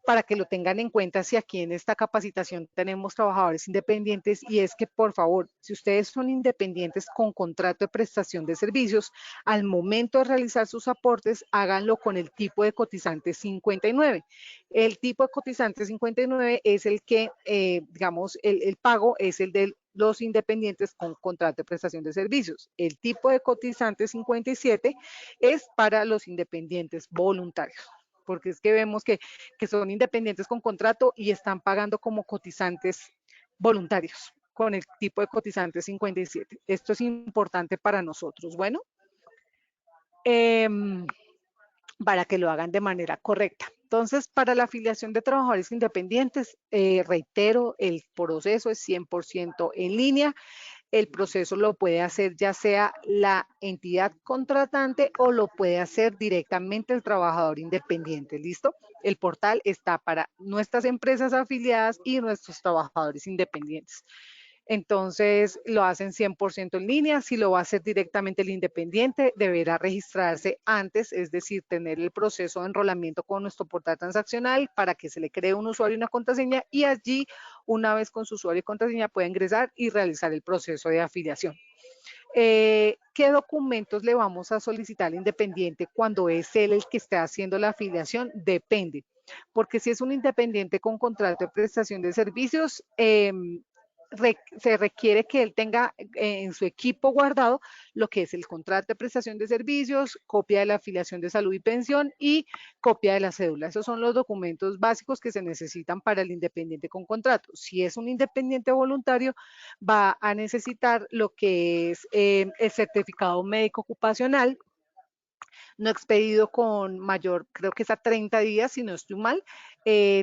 para que lo tengan en cuenta si aquí en esta capacitación tenemos trabajadores independientes, y es que, por favor, si ustedes son independientes con contrato de prestación de servicios, al momento de realizar sus aportes, háganlo con el tipo de cotizante 59. El tipo de cotizante 59 es el que, digamos, el pago es el de los independientes con contrato de prestación de servicios. El tipo de cotizante 57 es para los independientes voluntarios, porque es que vemos que son independientes con contrato y están pagando como cotizantes voluntarios con el tipo de cotizante 57. Esto es importante para nosotros. Bueno, para que lo hagan de manera correcta. Entonces, para la afiliación de trabajadores independientes, reitero, el proceso es 100% en línea. El proceso lo puede hacer ya sea la entidad contratante o lo puede hacer directamente el trabajador independiente. ¿Listo? El portal está para nuestras empresas afiliadas y nuestros trabajadores independientes. Entonces, lo hacen 100% en línea. Si lo va a hacer directamente el independiente, deberá registrarse antes, es decir, tener el proceso de enrolamiento con nuestro portal transaccional para que se le cree un usuario y una contraseña, y allí, una vez con su usuario y contraseña, puede ingresar y realizar el proceso de afiliación. ¿Qué documentos le vamos a solicitar al independiente cuando es él el que está haciendo la afiliación? Depende, porque si es un independiente con contrato de prestación de servicios, se requiere que él tenga en su equipo guardado lo que es el contrato de prestación de servicios, copia de la afiliación de salud y pensión y copia de la cédula. Esos son los documentos básicos que se necesitan para el independiente con contrato. Si es un independiente voluntario, va a necesitar lo que es el certificado médico ocupacional, no expedido con mayor, creo que es a 30 días, si no estoy mal.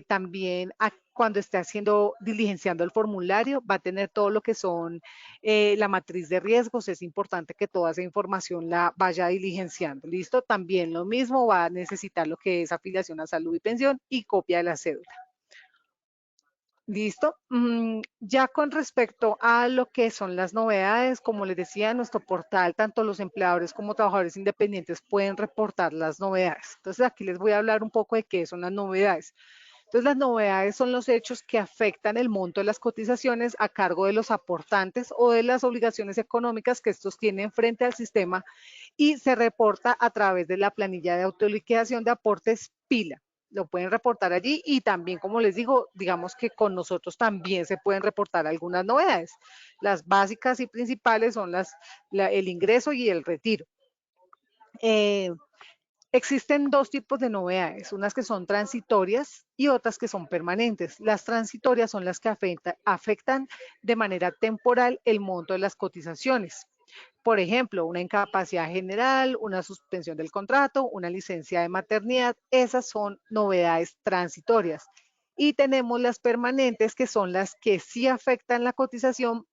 También cuando esté haciendo, diligenciando el formulario, va a tener todo lo que son la matriz de riesgos. Es importante que toda esa información la vaya diligenciando. ¿Listo? También lo mismo, va a necesitar lo que es afiliación a salud y pensión y copia de la cédula. ¿Listo? Ya con respecto a lo que son las novedades, como les decía, en nuestro portal, tanto los empleadores como trabajadores independientes pueden reportar las novedades. Entonces, aquí les voy a hablar un poco de qué son las novedades. Entonces, las novedades son los hechos que afectan el monto de las cotizaciones a cargo de los aportantes o de las obligaciones económicas que estos tienen frente al sistema, y se reporta a través de la planilla de autoliquidación de aportes PILA. Lo pueden reportar allí, y también, como les digo, digamos que con nosotros también se pueden reportar algunas novedades. Las básicas y principales son el ingreso y el retiro. Existen dos tipos de novedades, unas que son transitorias y otras que son permanentes. Las transitorias son las que afectan de manera temporal el monto de las cotizaciones. Por ejemplo, una incapacidad general, una suspensión del contrato, una licencia de maternidad. Esas son novedades transitorias. Y tenemos las permanentes, que son las que sí afectan la cotización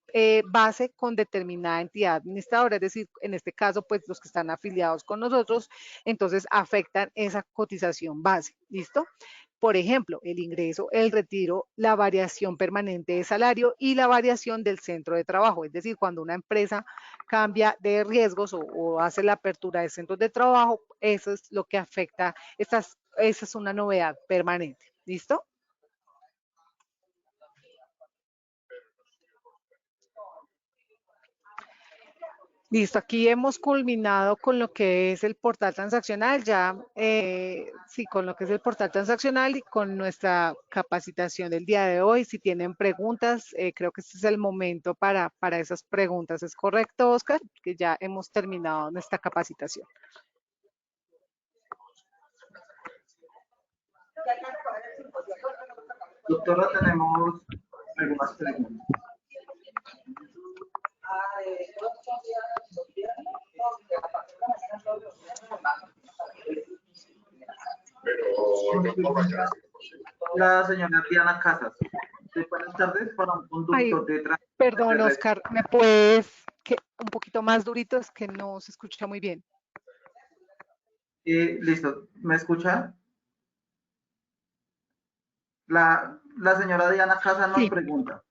base con determinada entidad administradora, es decir, en este caso, pues los que están afiliados con nosotros, entonces afectan esa cotización base. ¿Listo? Por ejemplo, el ingreso, el retiro, la variación permanente de salario y la variación del centro de trabajo. Es decir, cuando una empresa cambia de riesgos o hace la apertura de centros de trabajo, eso es lo que afecta. Esa es una novedad permanente. ¿Listo? Listo, aquí hemos culminado con lo que es el portal transaccional, ya, sí, con lo que es el portal transaccional y con nuestra capacitación del día de hoy. Si tienen preguntas, creo que este es el momento para esas preguntas. ¿Es correcto, Oscar? Que ya hemos terminado nuestra capacitación. Doctora, tenemos algunas preguntas. La señora Diana Casas. Buenas tardes, para un conductor de transporte. Perdón, Oscar, ¿me puedes un poquito más durito? Es que no se escucha muy bien. Listo, ¿me escucha? La señora Diana Casa nos Sí. pregunta,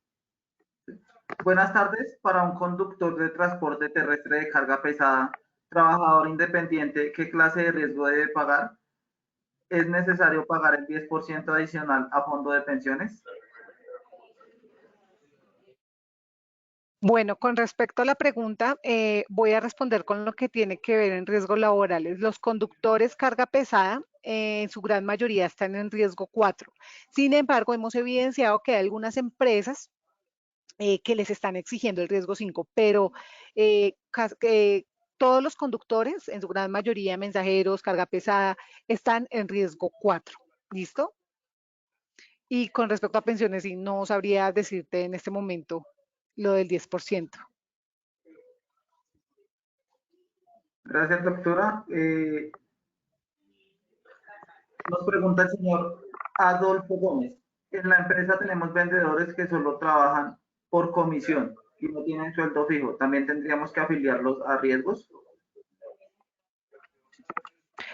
buenas tardes, para un conductor de transporte terrestre de carga pesada, trabajador independiente, ¿qué clase de riesgo debe pagar? ¿Es necesario pagar el 10% adicional a fondo de pensiones? Bueno, con respecto a la pregunta, voy a responder con lo que tiene que ver en riesgos laborales. Los conductores carga pesada, en su gran mayoría están en riesgo 4. Sin embargo, hemos evidenciado que hay algunas empresas que les están exigiendo el riesgo 5, pero todos los conductores, en su gran mayoría mensajeros, carga pesada, están en riesgo 4. ¿Listo? Y con respecto a pensiones, sí, no sabría decirte en este momento lo del 10%. Gracias, doctora. Nos pregunta el señor Adolfo Gómez. En la empresa tenemos vendedores que solo trabajan por comisión y no tienen sueldo fijo. ¿También tendríamos que afiliarlos a riesgos?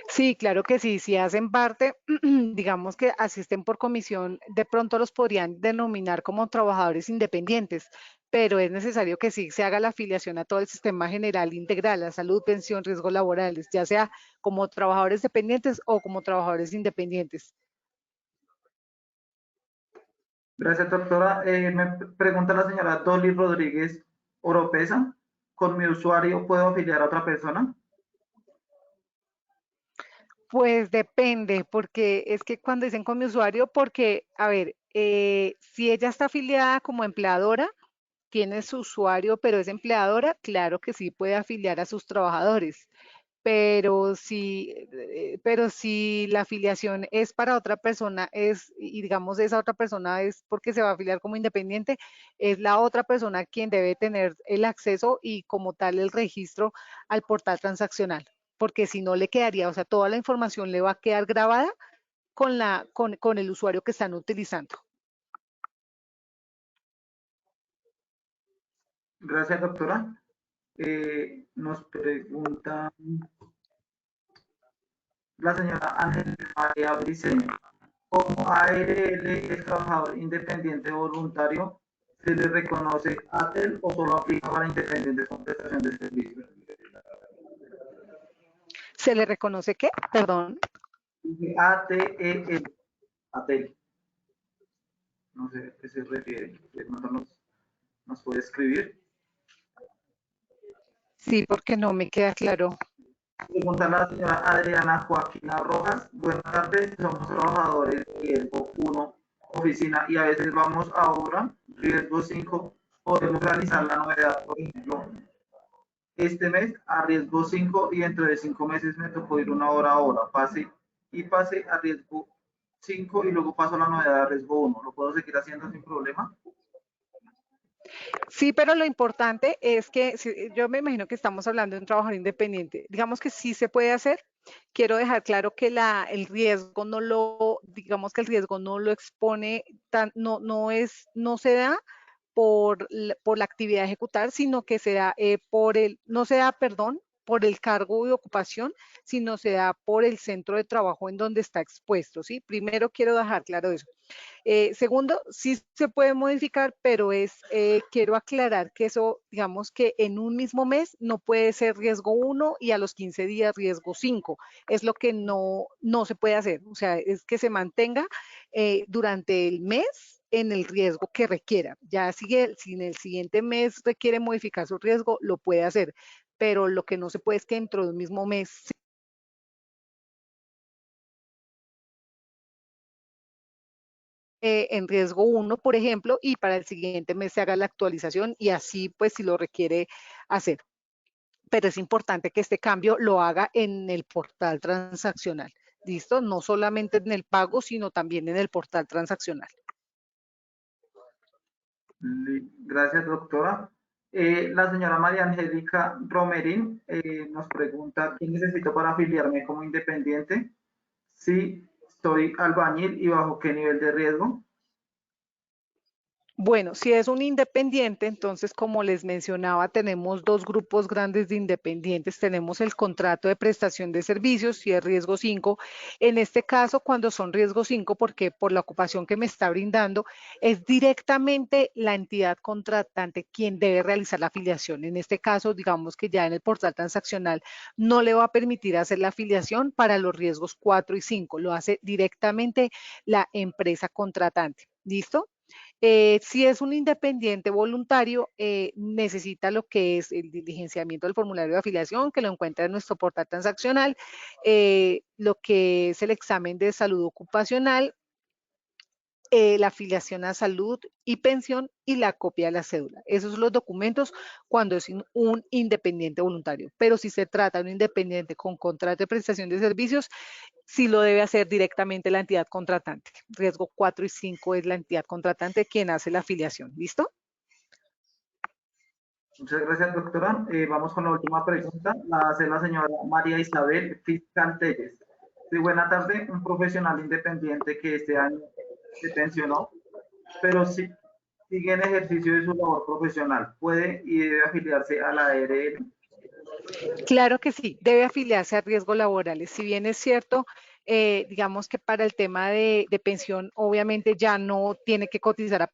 Sí, claro que sí, si hacen parte, digamos que asisten por comisión, de pronto los podrían denominar como trabajadores independientes, pero es necesario que sí se haga la afiliación a todo el sistema general integral, a salud, pensión, riesgos laborales, ya sea como trabajadores dependientes o como trabajadores independientes. Gracias, doctora. Me pregunta la señora Dolly Rodríguez Oropesa. ¿Con mi usuario puedo afiliar a otra persona? Pues depende, porque es que cuando dicen con mi usuario, porque, a ver, si ella está afiliada como empleadora, tiene su usuario, pero es empleadora, claro que sí puede afiliar a sus trabajadores. Pero si la afiliación es para otra persona, y digamos esa otra persona es porque se va a afiliar como independiente, es la otra persona quien debe tener el acceso y como tal el registro al portal transaccional, porque si no le quedaría, o sea, toda la información le va a quedar grabada con el usuario que están utilizando. Gracias, doctora. Nos pregunta la señora Ángel María Briceño. Como ARL es trabajador independiente voluntario, ¿se le reconoce ATEL o solo aplica para independientes con prestación de servicios? ¿Se le reconoce qué? Perdón. Dice ATEL, ATEL. No sé a qué se refiere. De pronto nos puede escribir. Sí, porque no me queda claro. Pregunta la señora Adriana Joaquina Rojas. Buenas tardes, somos trabajadores de riesgo 1, oficina, y a veces vamos a obra, riesgo 5. Podemos realizar la novedad, por ejemplo, este mes a riesgo 5 y dentro de 5 meses me tocó ir una hora a hora. Pase a riesgo 5 y luego paso a la novedad a riesgo 1. ¿Lo puedo seguir haciendo sin problema? Sí, pero lo importante es que yo me imagino que estamos hablando de un trabajador independiente. Digamos que sí se puede hacer. Quiero dejar claro que el riesgo no lo, digamos que el riesgo no lo expone, no se da por la actividad a ejecutar, sino que se da no se da, perdón, por el cargo de ocupación, sino se da por el centro de trabajo en donde está expuesto, ¿sí? Primero quiero dejar claro eso. Segundo, sí se puede modificar, pero quiero aclarar que eso, digamos que en un mismo mes no puede ser riesgo 1 y a los 15 días riesgo 5. Es lo que no se puede hacer. O sea, es que se mantenga durante el mes en el riesgo que requiera. Ya si en el siguiente mes requiere modificar su riesgo, lo puede hacer. Pero lo que no se puede es que dentro de un mismo mes en riesgo 1, por ejemplo, y para el siguiente mes se haga la actualización y así, pues, si lo requiere hacer. Pero es importante que este cambio lo haga en el portal transaccional. ¿Listo? No solamente en el pago, sino también en el portal transaccional. Gracias, doctora. La señora María Angélica Romerín nos pregunta, ¿qué necesito para afiliarme como independiente? Sí, soy albañil y bajo qué nivel de riesgo. Bueno, si es un independiente, entonces, como les mencionaba, tenemos dos grupos grandes de independientes. Tenemos el contrato de prestación de servicios, si es riesgo 5. En este caso, cuando son riesgo 5, porque por la ocupación que me está brindando, es directamente la entidad contratante quien debe realizar la afiliación. En este caso, digamos que ya en el portal transaccional no le va a permitir hacer la afiliación para los riesgos 4 y 5. Lo hace directamente la empresa contratante. ¿Listo? Si es un independiente voluntario, necesita lo que es el diligenciamiento del formulario de afiliación, que lo encuentra en nuestro portal transaccional, lo que es el examen de salud ocupacional, la afiliación a salud y pensión y la copia de la cédula. Esos son los documentos cuando es un independiente voluntario. Pero si se trata de un independiente con contrato de prestación de servicios, sí lo debe hacer directamente la entidad contratante. Riesgo 4 y 5 es la entidad contratante quien hace la afiliación. ¿Listo? Muchas gracias, doctora. Vamos con la última pregunta. La hace la señora María Isabel Fiscal Telles. Sí, buena tarde. Un profesional independiente que este año se pensionó, pero sí, sigue en ejercicio de su labor profesional. ¿Puede y debe afiliarse a la ARL? Claro que sí, debe afiliarse a riesgos laborales. Si bien es cierto, digamos que para el tema de pensión, obviamente ya no tiene que cotizar a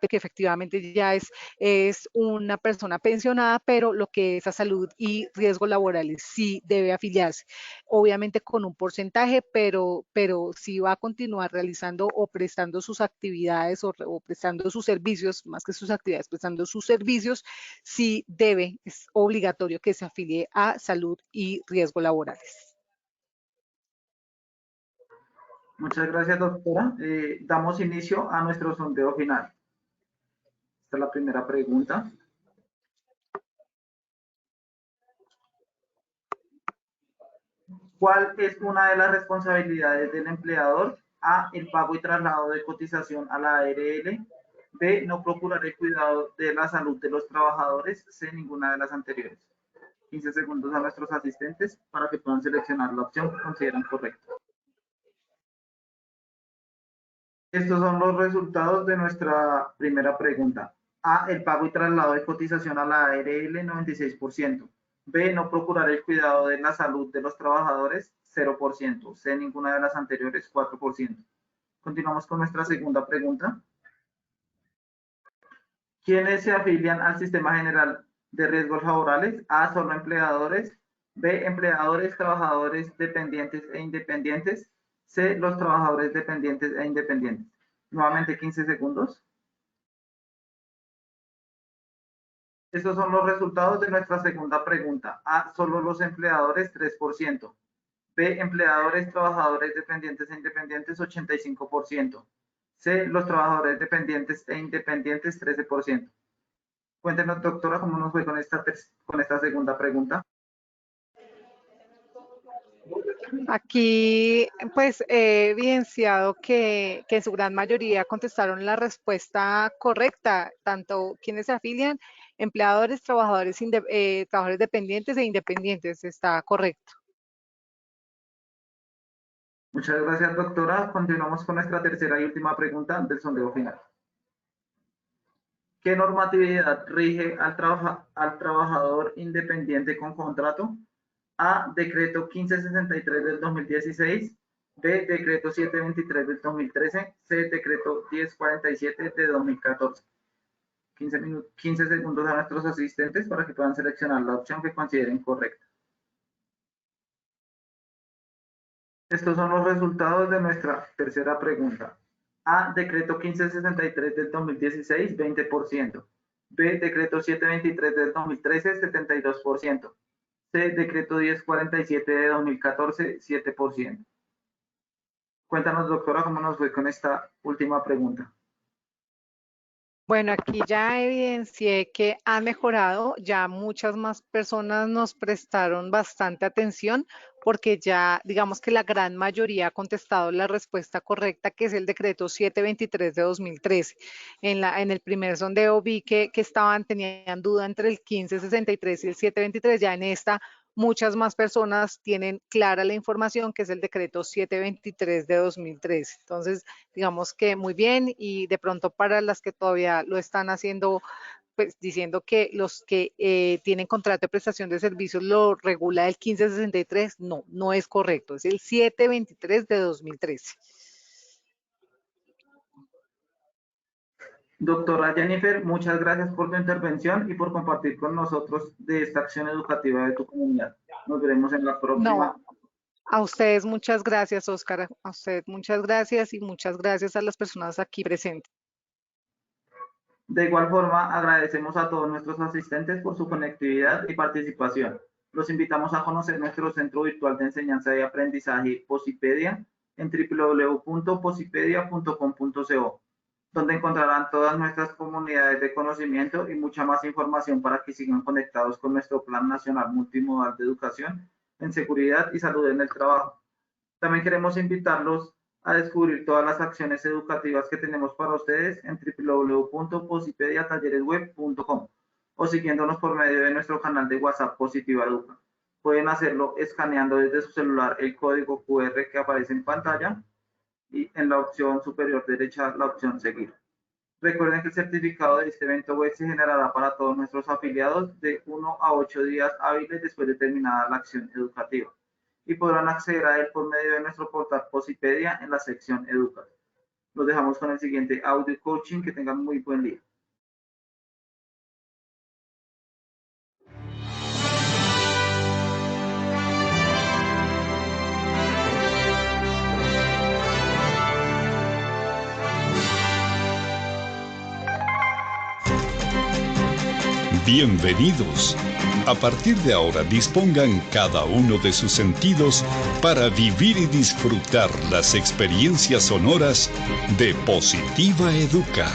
que efectivamente ya es una persona pensionada, pero lo que es a salud y riesgos laborales sí debe afiliarse, obviamente con un porcentaje, pero sí va a continuar realizando o prestando sus actividades o prestando sus servicios, más que sus actividades, prestando sus servicios, sí debe, es obligatorio que se afilie a salud y riesgos laborales. Muchas gracias, doctora. Damos inicio a nuestro sondeo final. Esta es la primera pregunta. ¿Cuál es una de las responsabilidades del empleador? A, el pago y traslado de cotización a la ARL. B, no procurar el cuidado de la salud de los trabajadores. C, ninguna de las anteriores. 15 segundos a nuestros asistentes para que puedan seleccionar la opción que consideran correcta. Estos son los resultados de nuestra primera pregunta. A, el pago y traslado de cotización a la ARL, 96%. B, no procurar el cuidado de la salud de los trabajadores, 0%. C, ninguna de las anteriores, 4%. Continuamos con nuestra segunda pregunta. ¿Quiénes se afilian al Sistema General de Riesgos Laborales? A, solo empleadores. B, empleadores, trabajadores dependientes e independientes. C, los trabajadores dependientes e independientes. Nuevamente 15 segundos. Estos son los resultados de nuestra segunda pregunta. A, solo los empleadores, 3%. B, empleadores, trabajadores dependientes e independientes, 85%. C, los trabajadores dependientes e independientes, 13%. Cuéntenos, doctora, cómo nos fue con esta segunda pregunta. Aquí, pues, he evidenciado que en su gran mayoría contestaron la respuesta correcta, tanto quienes se afilian, empleadores, trabajadores dependientes e independientes, está correcto. Muchas gracias, doctora. Continuamos con nuestra tercera y última pregunta del sondeo final. ¿Qué normatividad rige al trabajador independiente con contrato? A, decreto 1563 del 2016. B, decreto 723 del 2013. C, decreto 1047 de 2014. 15 segundos a nuestros asistentes para que puedan seleccionar la opción que consideren correcta. Estos son los resultados de nuestra tercera pregunta. A, decreto 1563 del 2016, 20%. B, decreto 723 del 2013, 72%. C, decreto 1047 de 2014, 7%. Cuéntanos, doctora, cómo nos fue con esta última pregunta. Bueno, aquí ya evidencié que ha mejorado, ya muchas más personas nos prestaron bastante atención porque ya digamos que la gran mayoría ha contestado la respuesta correcta, que es el decreto 723 de 2013. En el primer sondeo vi que tenían duda entre el 1563 y el 723, ya en esta muchas más personas tienen clara la información, que es el decreto 723 de 2013. Entonces, digamos que muy bien, y de pronto para las que todavía lo están haciendo, pues diciendo que los que tienen contrato de prestación de servicios lo regula el 1563, no, no es correcto, es el 723 de 2013. Doctora Jennifer, muchas gracias por tu intervención y por compartir con nosotros de esta acción educativa de tu comunidad. Nos veremos en la próxima. No, a ustedes muchas gracias, Óscar, a usted muchas gracias y muchas gracias a las personas aquí presentes. De igual forma, agradecemos a todos nuestros asistentes por su conectividad y participación. Los invitamos a conocer nuestro centro virtual de enseñanza y aprendizaje Posipedia en www.posipedia.com.co, donde encontrarán todas nuestras comunidades de conocimiento y mucha más información para que sigan conectados con nuestro Plan Nacional Multimodal de Educación en Seguridad y Salud en el Trabajo. También queremos invitarlos a descubrir todas las acciones educativas que tenemos para ustedes en www.posipediatalleresweb.com o siguiéndonos por medio de nuestro canal de WhatsApp Positiva Educa. Pueden hacerlo escaneando desde su celular el código QR que aparece en pantalla y en la opción superior derecha la opción Seguir. Recuerden que el certificado de este evento web se generará para todos nuestros afiliados de 1 a 8 días hábiles después de terminada la acción educativa, y podrán acceder a él por medio de nuestro portal Posipedia en la sección Educa. Los dejamos con el siguiente audio coaching. Que tengan muy buen día. Bienvenidos. A partir de ahora dispongan cada uno de sus sentidos para vivir y disfrutar las experiencias sonoras de Positiva Educa.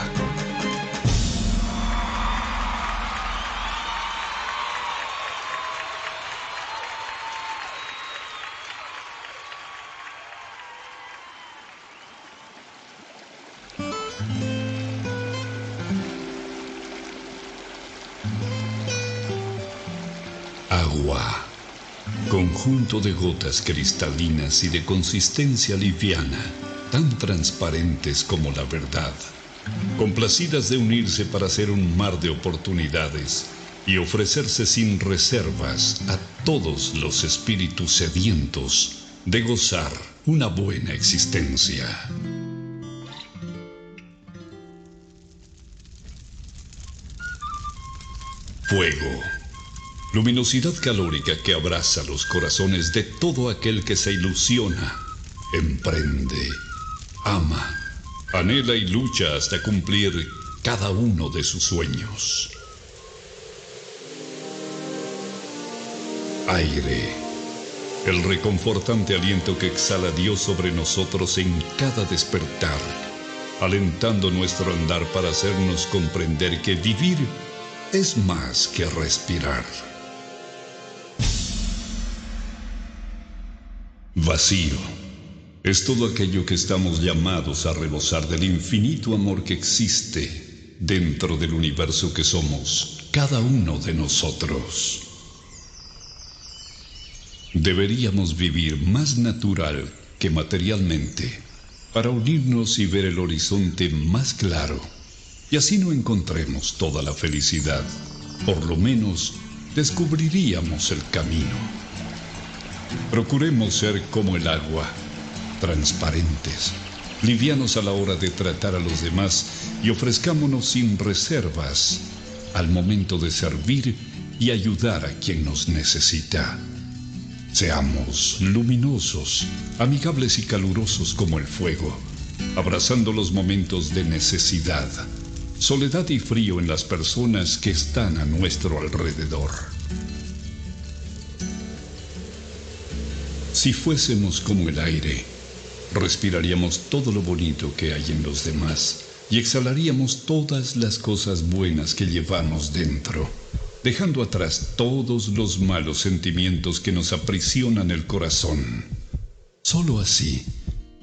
Agua, conjunto de gotas cristalinas y de consistencia liviana, tan transparentes como la verdad, complacidas de unirse para hacer un mar de oportunidades y ofrecerse sin reservas a todos los espíritus sedientos de gozar una buena existencia. Fuego. Luminosidad calórica que abraza los corazones de todo aquel que se ilusiona, emprende, ama, anhela y lucha hasta cumplir cada uno de sus sueños. Aire, el reconfortante aliento que exhala Dios sobre nosotros en cada despertar, alentando nuestro andar para hacernos comprender que vivir es más que respirar. Vacío es todo aquello que estamos llamados a rebosar del infinito amor que existe dentro del universo que somos cada uno de nosotros. Deberíamos vivir más natural que materialmente para unirnos y ver el horizonte más claro, y así no encontremos toda la felicidad. Por lo menos descubriríamos el camino. Procuremos ser como el agua, transparentes, livianos a la hora de tratar a los demás y ofrezcámonos sin reservas al momento de servir y ayudar a quien nos necesita. Seamos luminosos, amigables y calurosos como el fuego, abrazando los momentos de necesidad, soledad y frío en las personas que están a nuestro alrededor. Si fuésemos como el aire, respiraríamos todo lo bonito que hay en los demás y exhalaríamos todas las cosas buenas que llevamos dentro, dejando atrás todos los malos sentimientos que nos aprisionan el corazón. Solo así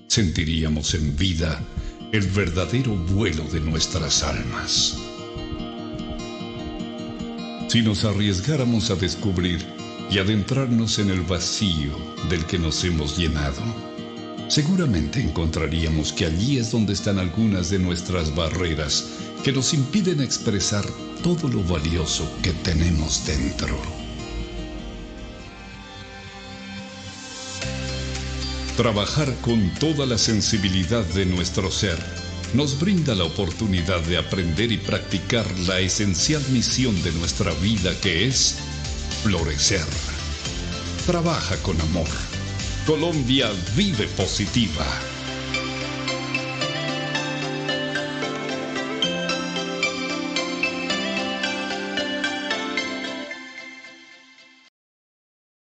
sentiríamos en vida el verdadero vuelo de nuestras almas. Si nos arriesgáramos a descubrir y adentrarnos en el vacío del que nos hemos llenado, seguramente encontraríamos que allí es donde están algunas de nuestras barreras que nos impiden expresar todo lo valioso que tenemos dentro. Trabajar con toda la sensibilidad de nuestro ser nos brinda la oportunidad de aprender y practicar la esencial misión de nuestra vida, que es florecer. Trabaja con amor. Colombia vive positiva.